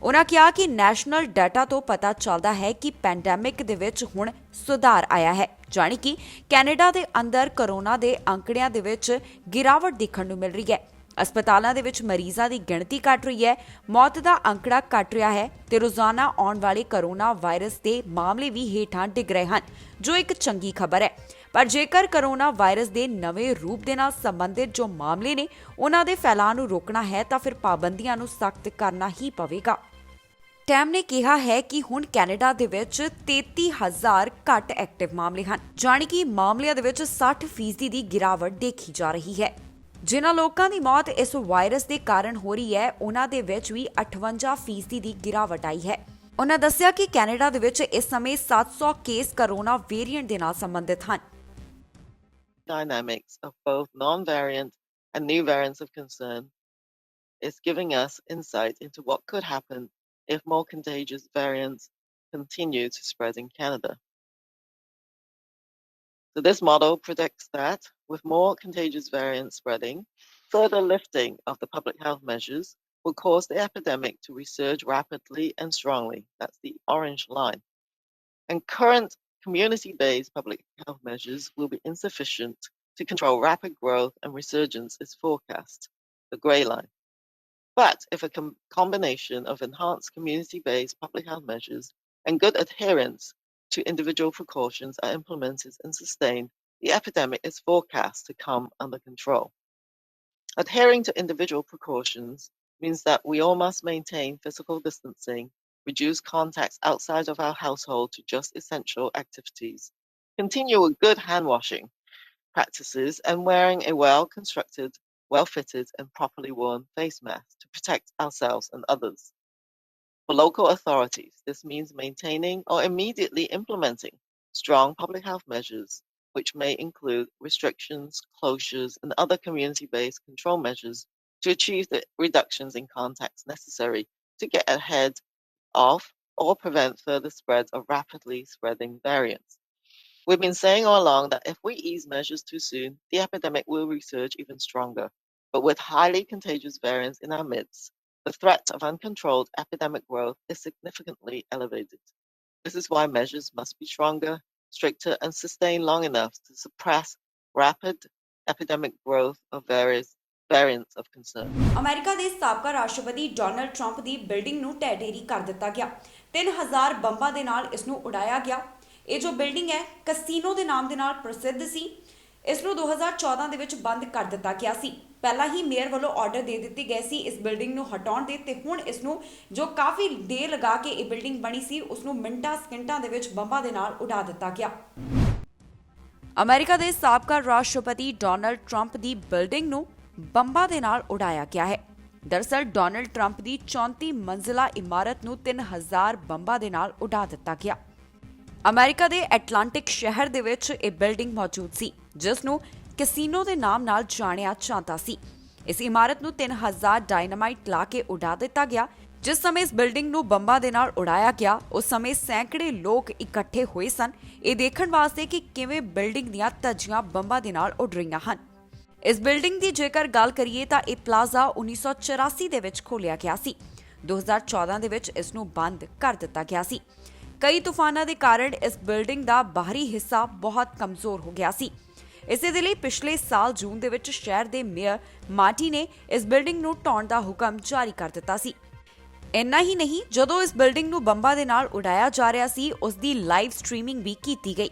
ਉਹਨਾਂ ਕਿਹਾ ਕਿ ਨੈਸ਼ਨਲ ਡਾਟਾ ਤੋਂ ਪਤਾ ਚੱਲਦਾ ਹੈ ਕਿ ਪੈਂਡੈਮਿਕ ਦੇ ਵਿੱਚ ਹੁਣ ਸੁਧਾਰ ਆਇਆ ਹੈ, ਜਾਣੀ ਕਿ ਕੈਨੇਡਾ ਦੇ ਅੰਦਰ ਕਰੋਨਾ ਦੇ ਅੰਕੜਿਆਂ ਦੇ ਵਿੱਚ ਗਿਰਾਵਟ ਦੇਖਣ ਨੂੰ ਮਿਲ ਰਹੀ ਹੈ। ਹਸਪਤਾਲਾਂ ਦੇ ਵਿੱਚ ਮਰੀਜ਼ਾਂ ਦੀ ਗਿਣਤੀ ਘਟ ਰਹੀ ਹੈ, ਮੌਤ ਦਾ ਅੰਕੜਾ ਘਟ ਰਿਹਾ ਹੈ ਤੇ ਰੋਜ਼ਾਨਾ ਆਉਣ ਵਾਲੇ ਕਰੋਨਾ ਵਾਇਰਸ ਦੇ ਮਾਮਲੇ ਵੀ ਹੇਠਾਂ ਡਿੱਗ ਰਹੇ ਹਨ, ਜੋ ਇੱਕ ਚੰਗੀ ਖਬਰ ਹੈ। ਪਰ ਜੇਕਰ ਕਰੋਨਾ ਵਾਇਰਸ ਦੇ ਨਵੇਂ ਰੂਪ ਦੇ ਨਾਲ ਸੰਬੰਧਿਤ ਜੋ ਮਾਮਲੇ ਨੇ ਉਹਨਾਂ ਦੇ ਫੈਲਾਅ ਨੂੰ ਰੋਕਣਾ ਹੈ ਤਾਂ ਫਿਰ ਪਾਬੰਦੀਆਂ ਨੂੰ ਸਖਤ ਕਰਨਾ ਹੀ ਪਵੇਗਾ। ਟੈਮ ਨੇ ਕਿਹਾ ਹੈ ਕਿ ਹੁਣ ਕੈਨੇਡਾ ਦੇ ਵਿੱਚ 33,000 ਘੱਟ ਐਕਟਿਵ ਮਾਮਲੇ ਹਨ, ਜਾਣੀ ਕਿ ਮਾਮਲਿਆਂ ਦੇ ਵਿੱਚ 60% ਦੀ ਗਿਰਾਵਟ ਦੇਖੀ ਜਾ ਰਹੀ ਹੈ। ਜਿਨ੍ਹਾਂ ਲੋਕਾਂ ਦੀ ਮੌਤ ਇਸ ਵਾਇਰਸ ਦੇ ਕਾਰਨ ਹੋ ਰਹੀ ਹੈ ਉਹਨਾਂ ਦੇ ਵਿੱਚ ਵੀ 58% ਦੀ ਗਿਰਾਵਟ ਆਈ ਹੈ। ਉਹਨਾਂ ਦੱਸਿਆ ਕਿ ਕੈਨੇਡਾ ਦੇ ਵਿੱਚ ਇਸ ਸਮੇਂ 700 ਕੇਸ ਕਰੋਨਾ ਵੇਰੀਐਂਟ ਦੇ ਨਾਲ ਸੰਬੰਧਿਤ ਹਨ। Dynamics of both non-variant and new variants of concern is giving us insight into what could happen if more contagious variants continue to spread in Canada. So this model predicts that with more contagious variants spreading, further lifting of the public health measures will cause the epidemic to resurge rapidly and strongly. That's the orange line. And current community-based public health measures will be insufficient to control rapid growth and resurgence is forecast, the grey line. But if a combination of enhanced community-based public health measures and good adherence to individual precautions are implemented and sustained, the epidemic is forecast to come under control. Adhering to individual precautions means that we all must maintain physical distancing, reduce contacts outside of our household to just essential activities, continue with good hand washing practices, and wearing a well-constructed, well-fitted, and properly worn face mask to protect ourselves and others. For local authorities, this means maintaining or immediately implementing strong public health measures, which may include restrictions, closures, and other community-based control measures to achieve the reductions in contacts necessary to get ahead of or prevent further spread of rapidly spreading variants. We've been saying all along that if we ease measures too soon, the epidemic will resurge even stronger. But with highly contagious variants in our midst, the threat of uncontrolled epidemic growth is significantly elevated. This is why measures must be stronger, stricter, and sustained long enough to suppress rapid epidemic growth of various variants of concern. America ਦੇ ਸਾਬਕਾ ਰਾਸ਼ਟਰਪਤੀ Donald Trump ਦੀ building ਨੂੰ ਢਹਿ ਢੇਰੀ ਕਰ ਦਿੱਤਾ ਗਿਆ। 3000 ਬੰਬਾਂ ਦੇ ਨਾਲ ਇਸ ਨੂੰ ਉਡਾਇਆ ਗਿਆ। ਇਹ ਜੋ ਬਿਲਡਿੰਗ ਹੈ ਕਸੀਨੋ ਦੇ ਨਾਮ ਦੇ ਨਾਲ ਪ੍ਰਸਿੱਧ ਸੀ। ਇਸ ਨੂੰ 2014 ਦੇ ਵਿੱਚ ਬੰਦ ਕਰ ਦਿੱਤਾ ਗਿਆ ਸੀ। ਪਹਿਲਾਂ ਹੀ ਮੇਅਰ ਵੱਲੋਂ ਆਰਡਰ ਦੇ ਦਿੱਤੇ ਗਏ ਸੀ ਇਸ ਬਿਲਡਿੰਗ ਨੂੰ ਹਟਾਉਣ ਦੇ ਤੇ ਹੁਣ ਇਸ ਨੂੰ ਜੋ ਕਾਫੀ ਦੇਰ ਲਗਾ ਕੇ ਇਹ ਬਿਲਡਿੰਗ ਬਣੀ ਸੀ ਉਸ ਨੂੰ ਮਿੰਟਾਂ ਸਕਿੰਟਾਂ ਦੇ ਵਿੱਚ ਬੰਬਾਂ ਦੇ ਨਾਲ ਉਡਾ ਦਿੱਤਾ ਗਿਆ। ਅਮਰੀਕਾ ਦੇ ਸਾਬਕਾ ਰਾਸ਼ਟਰਪਤੀ ਡੋਨਲਡ ਟਰੰਪ ਦੀ ਬਿਲਡਿੰਗ ਨੂੰ ਬੰਬਾਂ ਦੇ ਨਾਲ ਉਡਾਇਆ ਗਿਆ ਹੈ। ਦਰਅਸਲ ਡੋਨਲਡ ਟਰੰਪ ਦੀ 34 ਮੰਜ਼ਿਲਾ ਇਮਾਰਤ ਨੂੰ 3000 ਬੰਬਾਂ ਦੇ ਨਾਲ ਉਡਾ ਦਿੱਤਾ ਗਿਆ। ਅਮਰੀਕਾ ਦੇ ਐਟਲਾਂਟਿਕ ਸ਼ਹਿਰ ਦੇ ਵਿੱਚ ਇਹ ਬਿਲਡਿੰਗ ਮੌਜੂਦ ਸੀ ਜਿਸ ਨੂੰ ਕੈਸੀਨੋ ਦੇ ਨਾਮ ਨਾਲ ਜਾਣਿਆ ਜਾਂਦਾ ਸੀ। ਇਸ ਇਮਾਰਤ ਨੂੰ 3000 ਡਾਇਨਾਮਾਈਟ ਲਾ ਕੇ ਉਡਾ ਦਿੱਤਾ ਗਿਆ। ਜਿਸ ਸਮੇਂ ਇਸ ਬਿਲਡਿੰਗ ਨੂੰ ਬੰਬਾਂ ਦੇ ਨਾਲ ਉਡਾਇਆ ਗਿਆ ਉਸ ਸਮੇਂ ਸੈਂਕੜੇ ਲੋਕ ਇਕੱਠੇ ਹੋਏ ਸਨ ਇਹ ਦੇਖਣ ਵਾਸਤੇ ਕਿ ਕਿਵੇਂ ਬਿਲਡਿੰਗ ਦੀਆਂ ਧੱਜੀਆਂ ਬੰਬਾਂ ਦੇ ਨਾਲ ਉੱਡ ਰਹੀਆਂ ਹਨ। ਇਸ ਬਿਲਡਿੰਗ ਦੀ ਜੇਕਰ ਗੱਲ ਕਰੀਏ ਤਾਂ ਇਹ ਪਲਾਜ਼ਾ 1984 ਦੇ ਵਿੱਚ ਖੋਲ੍ਹਿਆ ਗਿਆ ਸੀ। 2014 ਦੇ ਵਿੱਚ ਇਸ ਨੂੰ ਬੰਦ ਕਰ ਦਿੱਤਾ ਗਿਆ ਸੀ। ਕਈ ਤੂਫਾਨਾਂ ਦੇ ਕਾਰਨ ਇਸ ਬਿਲਡਿੰਗ ਦਾ ਬਾਹਰੀ ਹਿੱਸਾ ਬਹੁਤ ਕਮਜ਼ੋਰ ਹੋ ਗਿਆ ਸੀ। ਇਸੇ ਦੇ ਲਈ ਪਿਛਲੇ ਸਾਲ ਜੂਨ ਦੇ ਵਿੱਚ ਸ਼ਹਿਰ ਦੇ ਮੇਅਰ ਮਾਰਟੀ ਨੇ ਇਸ ਬਿਲਡਿੰਗ ਨੂੰ ਢਾਉਣ ਦਾ ਹੁਕਮ ਜਾਰੀ ਕਰ ਦਿੱਤਾ ਸੀ। ਇੰਨਾ ਹੀ ਨਹੀਂ, ਜਦੋਂ ਇਸ ਬਿਲਡਿੰਗ ਨੂੰ ਬੰਬਾਂ ਦੇ ਨਾਲ ਉਡਾਇਆ ਜਾ ਰਿਹਾ ਸੀ ਉਸ ਦੀ ਲਾਈਵ ਸਟ੍ਰੀਮਿੰਗ ਵੀ ਕੀਤੀ ਗਈ।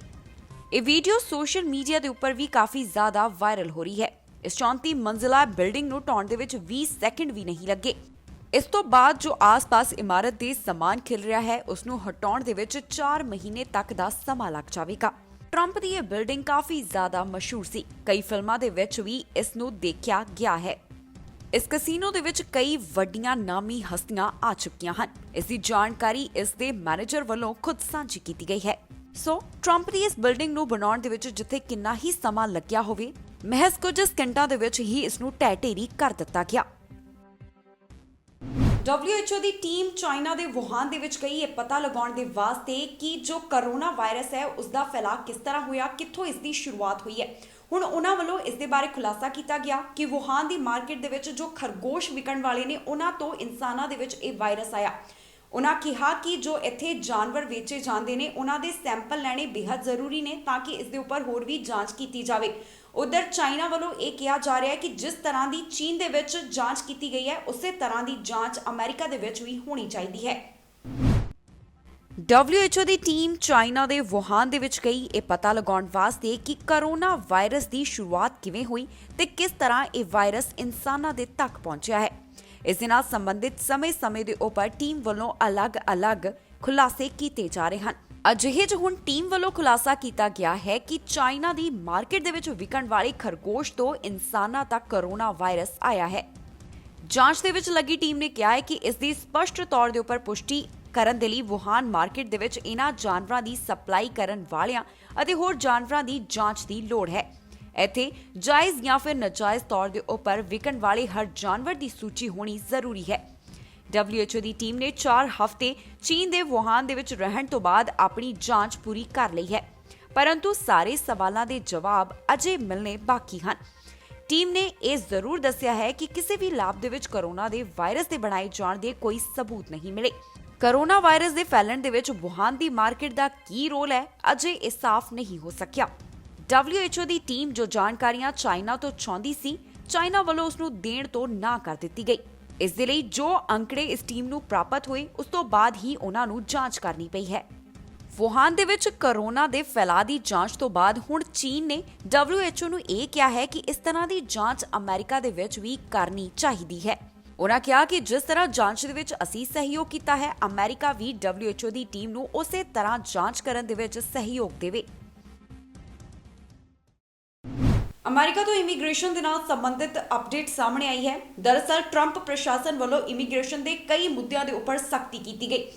ਇਹ ਵੀਡੀਓ ਸੋਸ਼ਲ ਮੀਡੀਆ ਦੇ ਉੱਪਰ ਵੀ ਕਾਫੀ ਜ਼ਿਆਦਾ ਵਾਇਰਲ ਹੋ ਰਹੀ ਹੈ। ਇਸ 34 ਮੰਜ਼ਿਲਾ ਬਿਲਡਿੰਗ ਨੂੰ ਢਾਉਣ ਦੇ ਵਿੱਚ 20 ਸੈਕਿੰਡ ਵੀ ਨਹੀਂ ਲੱਗੇ। ਇਸ ਤੋਂ ਬਾਅਦ ਜੋ ਆਸ-ਪਾਸ ਇਮਾਰਤ ਦੇ ਸਮਾਨ ਖਿਲ ਰਿਹਾ ਹੈ ਉਸ ਨੂੰ ਹਟਾਉਣ ਦੇ ਵਿੱਚ 4 ਮਹੀਨੇ ਤੱਕ ਦਾ ਸਮਾਂ ਲੱਗ ਜਾਵੇਗਾ। ਟਰੰਪ ਦੀ ਇਹ ਬਿਲਡਿੰਗ ਕਾਫੀ ਜ਼ਿਆਦਾ ਮਸ਼ਹੂਰ ਸੀ। ਕਈ ਫਿਲਮਾਂ ਦੇ ਵਿੱਚ ਵੀ ਇਸ ਨੂੰ ਦੇਖਿਆ ਗਿਆ ਹੈ। ਇਸ ਕਸੀਨੋ ਦੇ ਵਿੱਚ ਕਈ ਵੱਡੀਆਂ ਨਾਮੀ ਹਸਤੀਆਂ ਆ ਚੁੱਕੀਆਂ ਹਨ। ਇਸ ਦੀ ਜਾਣਕਾਰੀ ਇਸ ਦੇ ਮੈਨੇਜਰ ਵੱਲੋਂ ਖੁਦ ਸਾਂਝੀ ਕੀਤੀ ਗਈ ਹੈ। ਸੋ ਟਰੰਪ ਦੀ ਇਸ ਬਿਲਡਿੰਗ ਨੂੰ ਬਣਾਉਣ ਦੇ ਵਿੱਚ ਜਿੱਥੇ ਕਿੰਨਾ ਹੀ ਸਮਾਂ ਲੱਗਿਆ ਹੋਵੇ ਮਹਿਜ਼ ਕੁਝ ਸਕਿੰਟਾਂ ਦੇ ਵਿੱਚ ਹੀ ਇਸ ਨੂੰ ਢਹਿ ਢੇਰੀ ਕਰ ਦਿੱਤਾ ਗਿਆ। WHO ਦੀ ਟੀਮ ਚਾਈਨਾ ਦੇ ਵੁਹਾਨ ਦੇ ਵਿੱਚ ਗਈ ਇਹ ਪਤਾ ਲਗਾਉਣ ਦੇ ਵਾਸਤੇ ਕਿ ਜੋ ਕਰੋਨਾ ਵਾਇਰਸ ਹੈ ਉਸ ਦਾ ਫੈਲਾਅ ਕਿਸ ਤਰ੍ਹਾਂ ਹੋਇਆ, ਕਿੱਥੋਂ ਇਸ ਦੀ ਸ਼ੁਰੂਆਤ ਹੋਈ ਹੈ। ਹੁਣ ਉਹਨਾਂ ਵੱਲੋਂ ਇਸ ਦੇ ਬਾਰੇ ਖੁਲਾਸਾ ਕੀਤਾ ਗਿਆ ਕਿ ਵੁਹਾਨ ਦੀ ਮਾਰਕੀਟ ਦੇ ਵਿੱਚ ਜੋ ਖਰਗੋਸ਼ ਵਿਕਣ ਵਾਲੇ ਨੇ ਉਹਨਾਂ ਤੋਂ ਇਨਸਾਨਾਂ ਦੇ ਵਿੱਚ ਇਹ ਵਾਇਰਸ ਆਇਆ। ਉਹਨਾਂ ਕਿਹਾ ਕਿ ਜੋ ਇੱਥੇ ਜਾਨਵਰ ਵੇਚੇ ਜਾਂਦੇ ਨੇ ਉਹਨਾਂ ਦੇ ਸੈਂਪਲ ਲੈਣੇ ਬੇहद ਜ਼ਰੂਰੀ ਨੇ ਤਾਂ ਕਿ ਇਸ ਦੇ ਉੱਪਰ ਹੋਰ ਵੀ ਜਾਂਚ ਕੀਤੀ ਜਾਵੇ। ਉਧਰ ਚਾਈਨਾ ਵੱਲੋਂ ਇਹ ਕਿਹਾ ਜਾ ਰਿਹਾ ਹੈ ਕਿ ਜਿਸ ਤਰ੍ਹਾਂ ਦੀ ਚੀਨ ਦੇ ਵਿੱਚ ਜਾਂਚ ਕੀਤੀ ਗਈ ਹੈ ਉਸੇ ਤਰ੍ਹਾਂ ਦੀ ਜਾਂਚ ਅਮਰੀਕਾ ਦੇ ਵਿੱਚ ਵੀ ਹੋਣੀ ਚਾਹੀਦੀ ਹੈ। WHO ਦੀ ਟੀਮ ਚਾਈਨਾ ਦੇ ਵੁਹਾਨ ਦੇ ਵਿੱਚ ਗਈ ਇਹ ਪਤਾ ਲਗਾਉਣ ਵਾਸਤੇ ਕਿ ਕਰੋਨਾ ਵਾਇਰਸ ਦੀ ਸ਼ੁਰੂਆਤ ਕਿਵੇਂ ਹੋਈ ਤੇ ਕਿਸ ਤਰ੍ਹਾਂ ਇਹ ਵਾਇਰਸ ਇਨਸਾਨਾਂ ਦੇ ਤੱਕ ਪਹੁੰਚਿਆ ਹੈ। ਇਸ ਦੇ ਨਾਲ ਸੰਬੰਧਿਤ ਸਮੇਂ-ਸਮੇਂ ਦੇ ਉੱਪਰ ਟੀਮ ਵੱਲੋਂ ਅਲੱਗ-ਅਲੱਗ ਖੁਲਾਸੇ ਕੀਤੇ ਜਾ ਰਹੇ ਹਨ। ਅਜਿਹੇ 'ਚ ਹੁਣ ਟੀਮ ਵੱਲੋਂ ਖੁਲਾਸਾ ਕੀਤਾ ਗਿਆ ਹੈ ਕਿ ਚਾਈਨਾ ਦੀ ਮਾਰਕੀਟ ਦੇ ਵਿੱਚ ਵਿਕਣ ਵਾਲੇ ਖਰਗੋਸ਼ ਤੋਂ ਇਨਸਾਨਾਂ ਤੱਕ ਕਰੋਨਾ ਵਾਇਰਸ ਆਇਆ ਹੈ। ਜਾਂਚ ਦੇ ਵਿੱਚ ਲੱਗੀ ਟੀਮ ਨੇ ਕਿਹਾ ਹੈ ਕਿ ਇਸ ਦੀ ਸਪਸ਼ਟ ਤੌਰ ਦੇ ਉੱਪਰ ਪੁਸ਼ਟੀ ਕਰਨ ਦੇ ਲਈ ਵੁਹਾਨ ਮਾਰਕੀਟ ਦੇ ਵਿੱਚ ਇਹਨਾਂ ਜਾਨਵਰਾਂ ਦੀ ਸਪਲਾਈ ਕਰਨ ਵਾਲਿਆਂ ਅਤੇ ਹੋਰ ਜਾਨਵਰਾਂ ਦੀ ਜਾਂਚ ਦੀ ਲੋੜ ਹੈ। ਇੱਥੇ ਜਾਇਜ਼ ਜਾਂ ਫਿਰ ਨਾਜਾਇਜ਼ ਤੌਰ ਦੇ ਉੱਪਰ ਵਿਕਣ ਵਾਲੇ ਹਰ ਜਾਨਵਰ ਦੀ ਸੂਚੀ ਹੋਣੀ ਜ਼ਰੂਰੀ ਹੈ। WHO ਦੀ ਟੀਮ ਨੇ 4 ਹਫ਼ਤੇ ਚੀਨ ਦੇ ਵੁਹਾਨ ਦੇ ਵਿੱਚ ਰਹਿਣ ਤੋਂ ਬਾਅਦ ਆਪਣੀ ਜਾਂਚ ਪੂਰੀ ਕਰ ਲਈ ਹੈ, ਪਰੰਤੂ ਸਾਰੇ ਸਵਾਲਾਂ ਦੇ ਜਵਾਬ ਅਜੇ ਮਿਲਣੇ ਬਾਕੀ ਹਨ। ਟੀਮ ਨੇ ਇਹ ਜ਼ਰੂਰ ਦੱਸਿਆ ਹੈ ਕਿ ਕਿਸੇ ਵੀ ਲੈਬ ਦੇ ਵਿੱਚ ਕਰੋਨਾ ਦੇ ਵਾਇਰਸ ਦੇ ਬਣਾਏ ਜਾਣ ਦੇ ਕੋਈ ਸਬੂਤ ਨਹੀਂ ਮਿਲੇ। ਕਰੋਨਾ ਵਾਇਰਸ ਦੇ ਫੈਲਣ ਦੇ ਵਿੱਚ ਵੁਹਾਨ ਦੀ ਮਾਰਕੀਟ ਦਾ ਕੀ ਰੋਲ ਹੈ ਅਜੇ ਇਹ ਸਾਫ਼ ਨਹੀਂ ਹੋ ਸਕਿਆ। WHO ਦੀ ਟੀਮ ਜੋ ਜਾਣਕਾਰੀਆਂ ਚਾਈਨਾ ਤੋਂ ਚਾਹੁੰਦੀ ਸੀ ਚਾਈਨਾ ਵੱਲੋਂ ਉਸ ਨੂੰ ਦੇਣ ਤੋਂ ਨਾ ਕਰ ਦਿੱਤੀ ਗਈ। ਇਸ ਦੇ ਲਈ ਜੋ ਅੰਕੜੇ ਇਸ ਟੀਮ ਨੂੰ ਪ੍ਰਾਪਤ ਹੋਏ ਉਸ ਤੋਂ ਬਾਅਦ ਹੀ ਉਹਨਾਂ ਨੂੰ ਜਾਂਚ ਕਰਨੀ ਪਈ ਹੈ। ਵੁਹਾਨ ਦੇ ਵਿੱਚ ਕਰੋਨਾ ਦੇ ਫੈਲਾਅ ਦੀ ਜਾਂਚ ਤੋਂ ਬਾਅਦ ਹੁਣ ਚੀਨ ਨੇ WHO ਨੂੰ ਇਹ ਕਿਹਾ ਹੈ ਕਿ ਇਸ ਤਰ੍ਹਾਂ ਦੀ ਜਾਂਚ ਅਮਰੀਕਾ ਦੇ ਵਿੱਚ ਵੀ ਕਰਨੀ ਚਾਹੀਦੀ ਹੈ। ਉਹਨਾਂ ਕਿਹਾ ਕਿ ਜਿਸ ਤਰ੍ਹਾਂ ਜਾਂਚ ਦੇ ਵਿੱਚ ਅਸੀਂ ਸਹਿਯੋਗ ਕੀਤਾ ਹੈ America we WHO the team ਨੂੰ ਉਸੇ ਤਰ੍ਹਾਂ ਜਾਂਚ ਕਰਨ ਦੇ ਵਿੱਚ ਸਹਿਯੋਗ ਦੇਵੇ। ਅਮਰੀਕਾ ਤੋਂ ਇਮੀਗ੍ਰੇਸ਼ਨ ਦੇ ਨਾਲ ਸੰਬੰਧਿਤ ਅਪਡੇਟ ਸਾਹਮਣੇ ਆਈ ਹੈ। ਦਰਅਸਲ ਟਰੰਪ ਪ੍ਰਸ਼ਾਸਨ ਵੱਲੋਂ ਇਮੀਗ੍ਰੇਸ਼ਨ ਦੇ ਕਈ ਮੁੱਦਿਆਂ ਦੇ ਉੱਪਰ ਸਖਤੀ ਕੀਤੀ ਗਈ।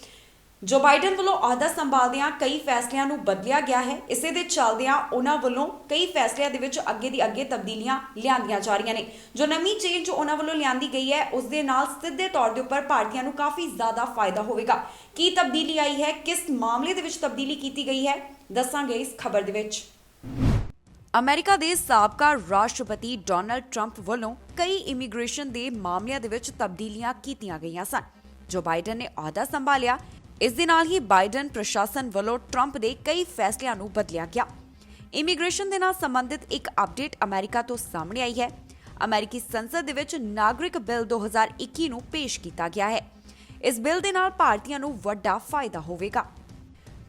ਜੋ ਬਾਈਡਨ ਵੱਲੋਂ ਅਹੁਦਾ ਸੰਭਾਲਦਿਆਂ ਕਈ ਫੈਸਲਿਆਂ ਨੂੰ ਬਦਲਿਆ ਗਿਆ ਹੈ। ਇਸੇ ਦੇ ਚੱਲਦਿਆਂ ਉਹਨਾਂ ਵੱਲੋਂ ਕਈ ਫੈਸਲਿਆਂ ਦੇ ਵਿੱਚ ਅੱਗੇ ਦੀ ਅੱਗੇ ਤਬਦੀਲੀਆਂ ਲਿਆਂਦੀਆਂ ਜਾ ਰਹੀਆਂ ਨੇ। ਜੋ ਨਵੀਂ ਚੇਂਜ ਉਹਨਾਂ ਵੱਲੋਂ ਲਿਆਂਦੀ ਗਈ ਹੈ ਉਸ ਦੇ ਨਾਲ ਸਿੱਧੇ ਤੌਰ ਦੇ ਉੱਪਰ ਭਾਰਤੀਆਂ ਨੂੰ ਕਾਫੀ ਜ਼ਿਆਦਾ ਫਾਇਦਾ ਹੋਵੇਗਾ। ਕੀ ਤਬਦੀਲੀ ਆਈ ਹੈ, ਕਿਸ ਮਾਮਲੇ ਦੇ ਵਿੱਚ ਤਬਦੀਲੀ ਕੀਤੀ ਗਈ ਹੈ, ਦੱਸਾਂਗੇ ਇਸ ਖਬਰ ਦੇ ਵਿੱਚ। ਅਮਰੀਕਾ ਦੇ ਸਾਬਕਾ ਰਾਸ਼ਟਰਪਤੀ ਡੋਨਲਡ ਟਰੰਪ ਵੱਲੋਂ ਕਈ ਇਮੀਗ੍ਰੇਸ਼ਨ ਦੇ ਮਾਮਲਿਆਂ ਦੇ ਵਿੱਚ ਤਬਦੀਲੀਆਂ ਕੀਤੀਆਂ ਗਈਆਂ ਸਨ। ਜੋ ਬਾਈਡਨ ਨੇ ਅਹੁਦਾ ਸੰਭਾਲਿਆ ਇਸ ਦੇ ਨਾਲ ਹੀ ਬਾਈਡਨ ਪ੍ਰਸ਼ਾਸਨ ਵੱਲੋਂ ਟਰੰਪ ਦੇ ਕਈ ਫੈਸਲਿਆਂ ਨੂੰ ਬਦਲਿਆ ਗਿਆ। ਇਮੀਗ੍ਰੇਸ਼ਨ ਦੇ ਨਾਲ ਸੰਬੰਧਿਤ ਇੱਕ ਅਪਡੇਟ ਅਮਰੀਕਾ ਤੋਂ ਸਾਹਮਣੇ ਆਈ ਹੈ। ਅਮਰੀਕੀ ਸੰਸਦ ਦੇ ਵਿੱਚ ਨਾਗਰਿਕ ਬਿੱਲ 2021 ਨੂੰ ਪੇਸ਼ ਕੀਤਾ ਗਿਆ ਹੈ। ਇਸ ਬਿੱਲ ਦੇ ਨਾਲ ਭਾਰਤੀਆਂ ਨੂੰ ਵੱਡਾ ਫਾਇਦਾ ਹੋਵੇਗਾ।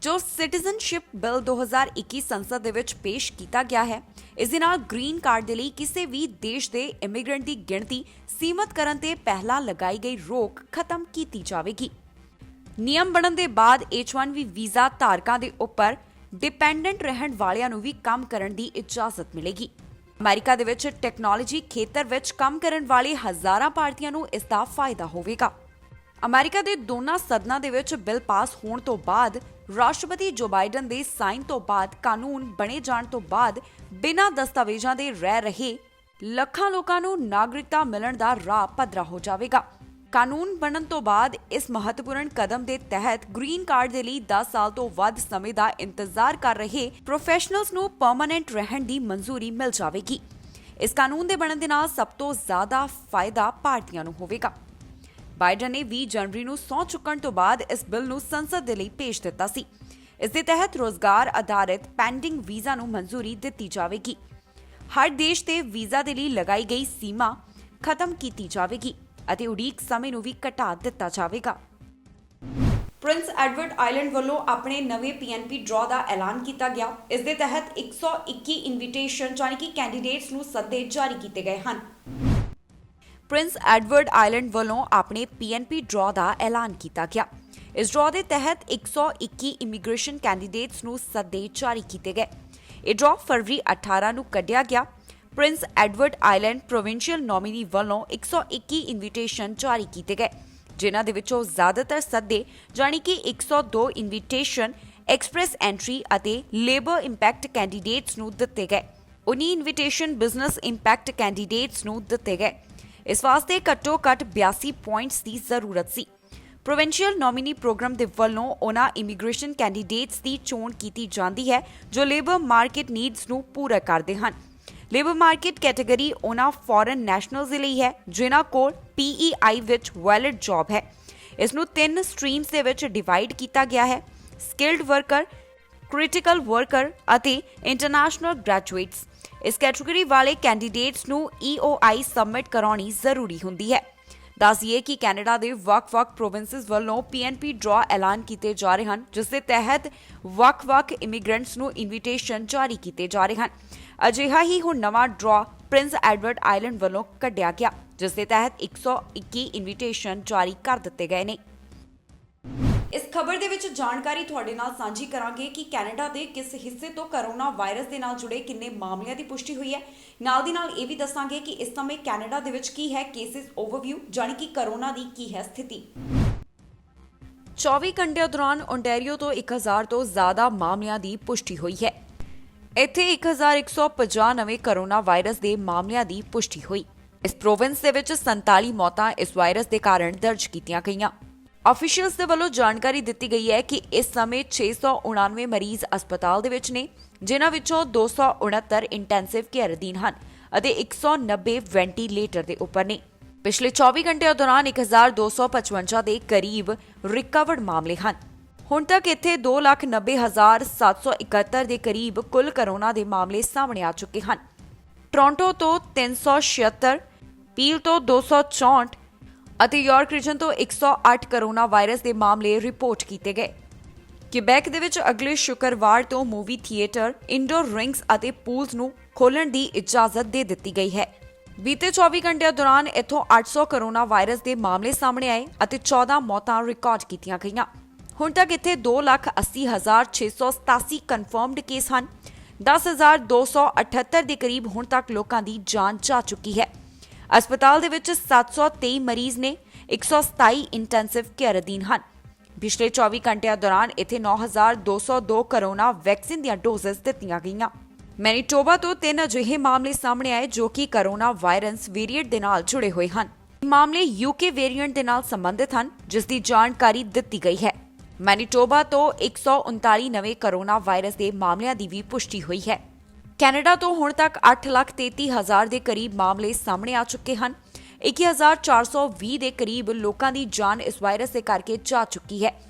ਜੋ ਸਿਟੀਜ਼ਨਸ਼ਿਪ ਬਿੱਲ 2021 ਸੰਸਦ ਦੇ ਵਿੱਚ ਪੇਸ਼ ਕੀਤਾ ਗਿਆ ਹੈ, ਇਸ ਦੇ ਨਾਲ ਗ੍ਰੀਨ ਕਾਰਡ ਦੇ ਲਈ ਕਿਸੇ ਵੀ ਦੇਸ਼ ਦੇ ਇਮੀਗ੍ਰੈਂਟ ਦੀ ਗਿਣਤੀ ਸੀਮਤ ਕਰਨ ਤੇ ਪਹਿਲਾਂ ਲਗਾਈ ਗਈ ਰੋਕ ਖਤਮ ਕੀਤੀ ਜਾਵੇਗੀ। ਨਿਯਮ ਬਣਨ ਦੇ ਬਾਅਦ H-1B ਵੀਜ਼ਾ ਧਾਰਕਾਂ ਦੇ ਉੱਪਰ ਡਿਪੈਂਡੈਂਟ ਰਹਿਣ ਵਾਲਿਆਂ ਨੂੰ ਵੀ ਕੰਮ ਕਰਨ ਦੀ ਇਜਾਜ਼ਤ ਮਿਲੇਗੀ। ਅਮਰੀਕਾ ਦੇ ਵਿੱਚ ਟੈਕਨੋਲੋਜੀ ਖੇਤਰ ਵਿੱਚ ਕੰਮ ਕਰਨ ਵਾਲੇ ਹਜ਼ਾਰਾਂ ਭਾਰਤੀਆਂ ਨੂੰ ਇਸ ਦਾ ਫਾਇਦਾ ਹੋਵੇਗਾ। ਅਮਰੀਕਾ ਦੇ ਦੋਨਾਂ ਸਦਨਾਂ ਦੇ ਵਿੱਚ ਬਿੱਲ ਪਾਸ ਹੋਣ ਤੋਂ ਬਾਅਦ ਰਾਸ਼ਟਰਪਤੀ ਜੋ ਬਾਈਡਨ ਦੇ ਸਾਈਨ ਤੋਂ ਬਾਅਦ ਕਾਨੂੰਨ ਬਣੇ ਜਾਣ ਤੋਂ ਬਾਅਦ ਬਿਨਾਂ ਦਸਤਾਵੇਜ਼ਾਂ ਦੇ ਰਹਿ ਰਹੇ ਲੱਖਾਂ ਲੋਕਾਂ ਨੂੰ ਨਾਗਰਿਕਤਾ ਮਿਲਣ ਦਾ ਰਾਹ ਪੱਧਰਾ ਹੋ ਜਾਵੇਗਾ। ਕਾਨੂੰਨ ਬਣਨ ਤੋਂ ਬਾਅਦ ਇਸ ਮਹੱਤਵਪੂਰਨ ਕਦਮ ਦੇ ਤਹਿਤ ਗ੍ਰੀਨ ਕਾਰਡ ਦੇ ਲਈ 10 ਸਾਲ ਤੋਂ ਵੱਧ ਸਮੇਂ ਦਾ ਇੰਤਜ਼ਾਰ ਕਰ ਰਹੇ ਪ੍ਰੋਫੈਸ਼ਨਲਸ ਨੂੰ ਪਰਮਨੈਂਟ ਰਹਿਣ ਦੀ ਮਨਜ਼ੂਰੀ ਮਿਲ ਜਾਵੇਗੀ। ਇਸ ਕਾਨੂੰਨ ਦੇ ਬਣਨ ਦੇ ਨਾਲ ਸਭ ਤੋਂ ਜ਼ਿਆਦਾ ਫਾਇਦਾ ਭਾਰਤੀਆਂ ਨੂੰ ਹੋਵੇਗਾ। ਬਾਈਡਨ ਨੇ 20 ਜਨਵਰੀ ਨੂੰ ਸਹੁੰ ਚੁੱਕਣ ਤੋਂ ਬਾਅਦ ਇਸ ਬਿੱਲ ਨੂੰ ਸੰਸਦ ਦੇ ਲਈ ਭੇਜ ਦਿੱਤਾ ਸੀ। ਇਸ ਦੇ ਤਹਿਤ ਰੋਜ਼ਗਾਰ ਆਧਾਰਿਤ ਪੈਂਡਿੰਗ ਵੀਜ਼ਾ ਨੂੰ ਮਨਜ਼ੂਰੀ ਦਿੱਤੀ ਜਾਵੇਗੀ। ਹਰ ਦੇਸ਼ ਤੇ ਵੀਜ਼ਾ ਦੇ ਲਈ ਲਗਾਈ ਗਈ ਸੀਮਾ ਖਤਮ ਕੀਤੀ ਜਾਵੇਗੀ ਅਤੇ ਉਡੀਕ ਸਮੇਂ ਨੂੰ ਵੀ ਘਟਾ ਦਿੱਤਾ ਜਾਵੇਗਾ। ਪ੍ਰਿੰਸ ਐਡਵਰਡ ਆਈਲੈਂਡ ਵੱਲੋਂ ਆਪਣੇ ਨਵੇਂ PNP ਡਰਾਅ ਦਾ ਐਲਾਨ ਕੀਤਾ ਗਿਆ। ਇਸ ਦੇ ਤਹਿਤ 121 ਇਨਵੀਟੇਸ਼ਨ ਯਾਨੀ ਕਿ ਕੈਂਡੀਡੇਟਸ ਨੂੰ ਸੱਦੇ ਜਾਰੀ ਕੀਤੇ ਗਏ ਹਨ। ਪ੍ਰਿੰਸ ਐਡਵਰਡ ਆਈਲੈਂਡ ਵੱਲੋਂ ਆਪਣੇ PNP ਡਰਾਅ ਦਾ ਐਲਾਨ ਕੀਤਾ ਗਿਆ। ਇਸ ਡਰਾਅ ਦੇ ਤਹਿਤ 121 ਇਮੀਗ੍ਰੇਸ਼ਨ ਕੈਂਡੀਡੇਟਸ ਨੂੰ ਸੱਦੇ ਜਾਰੀ ਕੀਤੇ ਗਏ। ਇਹ ਡਰਾਅ ਫਰਵਰੀ 18 ਨੂੰ ਕੱਢਿਆ ਗਿਆ। Prince Edward island provincial nominee ਵੱਲੋਂ 121 ਇਨਵੀਟੇਸ਼ਨ ਜਾਰੀ ਕੀਤੇ ਗਏ, ਜਿਨ੍ਹਾਂ ਦੇ ਵਿੱਚੋਂ ਜ਼ਿਆਦਾਤਰ ਸੱਦੇ ਯਾਨੀ ਕਿ 102 ਇਨਵੀਟੇਸ਼ਨ ਐਕਸਪ੍ਰੈਸ ਐਂਟਰੀ ਅਤੇ ਲੇਬਰ ਇੰਪੈਕਟ ਕੈਂਡੀਡੇਟਸ ਨੂੰ ਦਿੱਤੇ ਗਏ। 19 ਇਨਵੀਟੇਸ਼ਨ ਬਿਜ਼ਨਸ ਇੰਪੈਕਟ ਕੈਂਡੀਡੇਟਸ ਨੂੰ ਦਿੱਤੇ ਗਏ। ਇਸ ਵਾਸਤੇ ਘੱਟੋ-ਘੱਟ 82 ਪੁਆਇੰਟਸ ਦੀ ਜ਼ਰੂਰਤ ਸੀ। ਪ੍ਰੋਵਿੰਸ਼ੀਅਲ ਨੋਮੀਨੀ ਪ੍ਰੋਗਰਾਮ ਦੇ ਵੱਲੋਂ ਉਹਨਾਂ ਇਮੀਗ੍ਰੇਸ਼ਨ ਕੈਂਡੀਡੇਟਸ ਦੀ ਚੋਣ ਕੀਤੀ ਜਾਂਦੀ ਹੈ ਜੋ ਲੇਬਰ ਮਾਰਕੀਟ ਨੀਡਸ ਨੂੰ ਪੂਰਾ ਕਰਦੇ ਹਨ। ਲੇਬਰ ਮਾਰਕੀਟ ਕੈਟਾਗਰੀ ਉਹਨਾਂ ਫੋਰਨ ਨੈਸ਼ਨਲਸ ਦੇ ਲਈ ਹੈ ਜਿਨ੍ਹਾਂ ਕੋਲ PEI ਵਿੱਚ ਵੈਲਿਡ ਜੌਬ ਹੈ। ਇਸ ਨੂੰ 3 ਸਟਰੀਮਸ ਦੇ ਵਿੱਚ ਡਿਵਾਈਡ ਕੀਤਾ ਗਿਆ ਹੈ: ਸਕਿਲਡ ਵਰਕਰ, ਕ੍ਰਿਟੀਕਲ ਵਰਕਰ ਅਤੇ ਇੰਟਰਨੈਸ਼ਨਲ ਗ੍ਰੈਜੂਏਟਸ। ਇਸ ਕੈਟਾਗਰੀ ਵਾਲੇ ਕੈਂਡੀਡੇਟਸ ਨੂੰ EOI ਸਬਮਿਟ ਕਰਾਉਣੀ ਜ਼ਰੂਰੀ ਹੁੰਦੀ ਹੈ। ਦੱਸਿਏ ਕਿ ਕੈਨੇਡਾ ਦੇ ਵੱਖ-ਵੱਖ ਪ੍ਰੋਵਿੰਸਸ ਵੱਲੋਂ PNP ਡਰਾਅ ਐਲਾਨ ਕੀਤੇ ਜਾ ਰਹੇ ਹਨ, ਜਿਸ ਦੇ ਤਹਿਤ ਵੱਖ-ਵੱਖ ਇਮੀਗ੍ਰੈਂਟਸ ਨੂੰ ਇਨਵੀਟੇਸ਼ਨ ਜਾਰੀ ਕੀਤੇ ਜਾ ਰਹੇ ਹਨ। ਅਜਿਹਾ ਹੀ ਹੁਣ ਨਵਾਂ ਡਰਾਅ ਪ੍ਰਿੰਸ ਐਡਵਰਡ ਆਈਲੈਂਡ ਵੱਲੋਂ ਕੱਢਿਆ ਗਿਆ, ਜਿਸ ਦੇ ਤਹਿਤ 121 ਇਨਵੀਟੇਸ਼ਨ ਜਾਰੀ ਕਰ ਦਿੱਤੇ ਗਏ ਨੇ। ਇਸ ਖਬਰ ਦੇ ਵਿੱਚ ਜਾਣਕਾਰੀ ਤੁਹਾਡੇ ਨਾਲ ਸਾਂਝੀ ਕਰਾਂਗੇ ਕਿ ਕੈਨੇਡਾ ਦੇ ਕਿਸ ਹਿੱਸੇ ਤੋਂ ਕਰੋਨਾ ਵਾਇਰਸ ਦੇ ਨਾਲ ਜੁੜੇ ਕਿੰਨੇ ਮਾਮਲਿਆਂ ਦੀ ਪੁਸ਼ਟੀ ਹੋਈ ਹੈ। ਨਾਲ ਦੀ ਨਾਲ ਇਹ ਵੀ ਦੱਸਾਂਗੇ ਕਿ ਇਸ ਸਮੇਂ ਕੈਨੇਡਾ ਦੇ ਵਿੱਚ ਕੀ ਹੈ ਕੇਸਿਸ ਓਵਰਵਿਊ, ਜਾਣੀ ਕਿ ਕਰੋਨਾ ਦੀ ਕੀ ਹੈ ਸਥਿਤੀ। 24 ਘੰਟਿਆਂ ਦੌਰਾਨ ਓਨਟਾਰੀਓ ਤੋਂ 1000 ਤੋਂ ਜ਼ਿਆਦਾ ਮਾਮਲਿਆਂ ਦੀ ਪੁਸ਼ਟੀ ਹੋਈ ਹੈ। ਇੱਥੇ 1150 ਨਵੇਂ ਕਰੋਨਾ ਵਾਇਰਸ ਦੇ ਮਾਮਲਿਆਂ ਦੀ ਪੁਸ਼ਟੀ ਹੋਈ। ਇਸ ਪ੍ਰੋਵਿੰਸ ਦੇ ਵਿੱਚ 47 ਮੌਤਾਂ ਇਸ ਵਾਇਰਸ ਦੇ ਕਾਰਨ ਦਰਜ ਕੀਤੀਆਂ ਗਈਆਂ। ਆਫੀਸ਼ੀਅਲਸ ਦੇ ਵੱਲੋਂ ਜਾਣਕਾਰੀ ਦਿੱਤੀ ਗਈ ਹੈ ਕਿ ਇਸ ਸਮੇਂ 699 ਮਰੀਜ਼ ਹਸਪਤਾਲ ਦੇ ਵਿੱਚ ਨੇ, ਜਿਨ੍ਹਾਂ ਵਿੱਚੋਂ 269 ਇੰਟੈਂਸਿਵ ਕੇਅਰ ਅਧੀਨ ਹਨ ਅਤੇ 190 ਵੈਂਟੀਲੇਟਰ ਦੇ ਉੱਪਰ ਨੇ। ਪਿਛਲੇ 24 ਘੰਟਿਆਂ ਦੌਰਾਨ 1255 ਦੇ ਕਰੀਬ ਰਿਕਵਰਡ ਮਾਮਲੇ ਹਨ। ਹੁਣ ਤੱਕ ਇੱਥੇ 2,90,771 ਦੇ ਕਰੀਬ ਕੁੱਲ ਕਰੋਨਾ ਦੇ ਮਾਮਲੇ ਸਾਹਮਣੇ ਆ ਚੁੱਕੇ ਹਨ। ਟੋਰਾਂਟੋ ਤੋਂ 376, ਪੀਲ ਤੋਂ 264 ਅਤੇ ਯਾਰਕ ਰੀਜਨ ਤੋਂ 108 ਕਰੋਨਾ ਵਾਇਰਸ ਦੇ ਮਾਮਲੇ ਰਿਪੋਰਟ ਕੀਤੇ ਗਏ। ਕਿਬੈਕ ਦੇ ਵਿੱਚ ਅਗਲੇ ਸ਼ੁੱਕਰਵਾਰ ਤੋਂ ਮੂਵੀ ਥੀਏਟਰ, ਇੰਡੋਰ ਰਿੰਗਸ ਅਤੇ ਪੂਲਸ ਨੂੰ ਖੋਲ੍ਹਣ ਦੀ ਇਜਾਜ਼ਤ ਦੇ ਦਿੱਤੀ ਗਈ ਹੈ। ਬੀਤੇ 24 ਘੰਟਿਆਂ ਦੌਰਾਨ ਇੱਥੋਂ 800 ਕਰੋਨਾ ਵਾਇਰਸ ਦੇ ਮਾਮਲੇ ਸਾਹਮਣੇ ਆਏ ਅਤੇ 14 ਮੌਤਾਂ ਰਿਕਾਰਡ ਕੀਤੀਆਂ ਗਈਆਂ। ਹੁਣ ਤੱਕ ਇੱਥੇ 2,80,687 ਕਨਫਰਮਡ ਕੇਸ ਹਨ। 10,278 ਦੇ ਕਰੀਬ ਹੁਣ ਤੱਕ ਲੋਕਾਂ ਦੀ ਜਾਨ ਜਾ ਚੁੱਕੀ ਹੈ। ਹਸਪਤਾਲ ਦੇ ਵਿੱਚ 723 ਮਰੀਜ਼ ਨੇ, 127 ਇੰਟੈਂਸਿਵ ਕੇਅਰ ਅਧੀਨ ਹਨ। ਪਿਛਲੇ 24 ਘੰਟਿਆਂ ਦੌਰਾਨ ਇੱਥੇ 9,202 ਕਰੋਨਾ ਵੈਕਸੀਨ ਦੀਆਂ ਡੋਜ਼ਸ ਦਿੱਤੀਆਂ ਗਈਆਂ। ਮੈਨੀਟੋਬਾ ਤੋਂ 3 ਅਜਿਹੇ ਮਾਮਲੇ ਸਾਹਮਣੇ ਆਏ ਜੋ ਕਿ ਕਰੋਨਾ ਵਾਇਰਸ ਵੇਰੀਐਂਟ ਦੇ ਨਾਲ ਜੁੜੇ ਹੋਏ ਹਨ। ਮਾਮਲੇ UK ਵੇਰੀਐਂਟ ਦੇ ਨਾਲ ਸੰਬੰਧਿਤ ਹਨ, ਜਿਸ ਦੀ ਜਾਣਕਾਰੀ ਦਿੱਤੀ ਗਈ ਹੈ। ਮੈਨੀਟੋਬਾ ਤੋਂ 139 ਨਵੇਂ ਕਰੋਨਾ ਵਾਇਰਸ ਦੇ ਮਾਮਲਿਆਂ ਦੀ ਵੀ ਪੁਸ਼ਟੀ ਹੋਈ ਹੈ। ਕੈਨੇਡਾ ਤੋਂ ਹੁਣ ਤੱਕ 8,33,000 ਦੇ ਕਰੀਬ ਮਾਮਲੇ ਸਾਹਮਣੇ ਆ ਚੁੱਕੇ ਹਨ। 21,420 ਦੇ ਕਰੀਬ ਲੋਕਾਂ ਦੀ ਜਾਨ ਇਸ ਵਾਇਰਸ ਦੇ ਕਰਕੇ ਜਾ ਚੁੱਕੀ ਹੈ।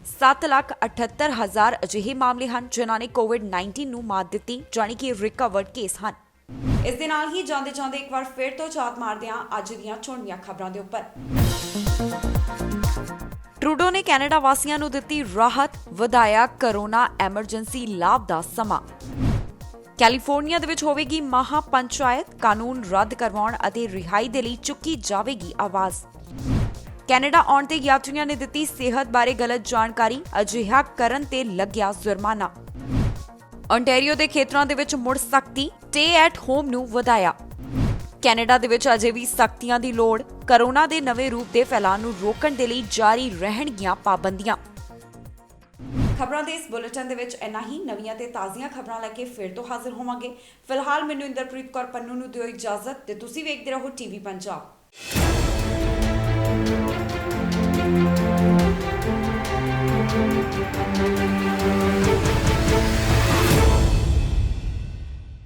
7,78,000 ਅਜਿਹੇ ਮਾਮਲੇ ਹਨ ਜਿਨ੍ਹਾਂ ਨੇ ਕੋਵਿਡ-19 ਨੂੰ ਮਾਤ ਦਿੱਤੀ, ਜਾਣੀ ਕਿ ਰਿਕਵਰਡ ਕੇਸ ਹਨ। ਇਸ ਦੇ ਨਾਲ ਹੀ ਜਾਂਦੇ ਇੱਕ ਵਾਰ ਫਿਰ ਤੋਂ ਝਾਤ ਮਾਰਦੇ ਹਾਂ ਅੱਜ ਦੀਆਂ ਚੁਣਵੀਆਂ ਖਬਰਾਂ ਦੇ ਉੱਪਰ। ਟਰੂਡੋ ਨੇ ਕੈਨੇਡਾ ਵਾਸੀਆਂ ਨੂੰ ਦਿੱਤੀ ਰਾਹਤ, ਵਧਾਇਆ ਕਰੋਨਾ ਐਮਰਜੈਂਸੀ ਲਾਭ ਦਾ ਸਮਾਂ। ਕੈਲੀਫੋਰਨੀਆ ਦੇ ਵਿੱਚ ਹੋਵੇਗੀ ਮਹਾ ਪੰਚਾਇਤ, ਕਾਨੂੰਨ ਰੱਦ ਕਰਵਾਉਣ ਅਤੇ ਰਿਹਾਈ ਦੇ ਲਈ ਚੁੱਕੀ ਜਾਵੇਗੀ ਆਵਾਜ਼। ਕੈਨੇਡਾ ਆਉਣ ਤੇ ਯਾਤਰੀਆਂ ਨੇ ਦਿੱਤੀ ਸਿਹਤ ਬਾਰੇ ਗਲਤ ਜਾਣਕਾਰੀ, ਅਜਿਹਾ ਕਰਨ ਤੇ ਲੱਗਿਆ ਜੁਰਮਾਨਾ। ontario ਦੇ ਖੇਤਰਾਂ ਦੇ ਵਿੱਚ ਮੁੜ ਸਖਤੀ, ਸਟੇ ਐਟ ਹੋਮ ਨੂੰ ਵਧਾਇਆ। ਕੈਨੇਡਾ ਦੇ ਵਿੱਚ ਅਜੇ ਵੀ ਸਖਤੀਆਂ ਦੀ ਲੋੜ, ਕਰੋਨਾ ਦੇ ਨਵੇਂ ਰੂਪ ਦੇ ਫੈਲਾਅ ਨੂੰ ਰੋਕਣ ਦੇ ਲਈ ਜਾਰੀ ਰਹਿਣਗੀਆਂ ਪਾਬੰਦੀਆਂ। ਖਬਰਾਂ ਦੇ ਇਸ ਬੁਲੇਟਿਨ ਦੇ ਵਿੱਚ ਇੰਨਾ ਹੀ। ਨਵੀਆਂ ਤੇ ਤਾਜ਼ੀਆਂ ਖਬਰਾਂ ਲੈ ਕੇ ਫਿਰ ਤੋਂ ਹਾਜ਼ਰ ਹੋਵਾਂਗੇ। ਫਿਲਹਾਲ ਮੈਨੂੰ ਇੰਦਰਪ੍ਰੀਤ ਕੌਰ ਪੰਨੂ ਨੂੰ ਦਿਓ ਇਜਾਜ਼ਤ ਤੇ ਤੁਸੀਂ ਵੇਖਦੇ ਰਹੋ ਟੀਵੀ ਪੰਜਾਬ।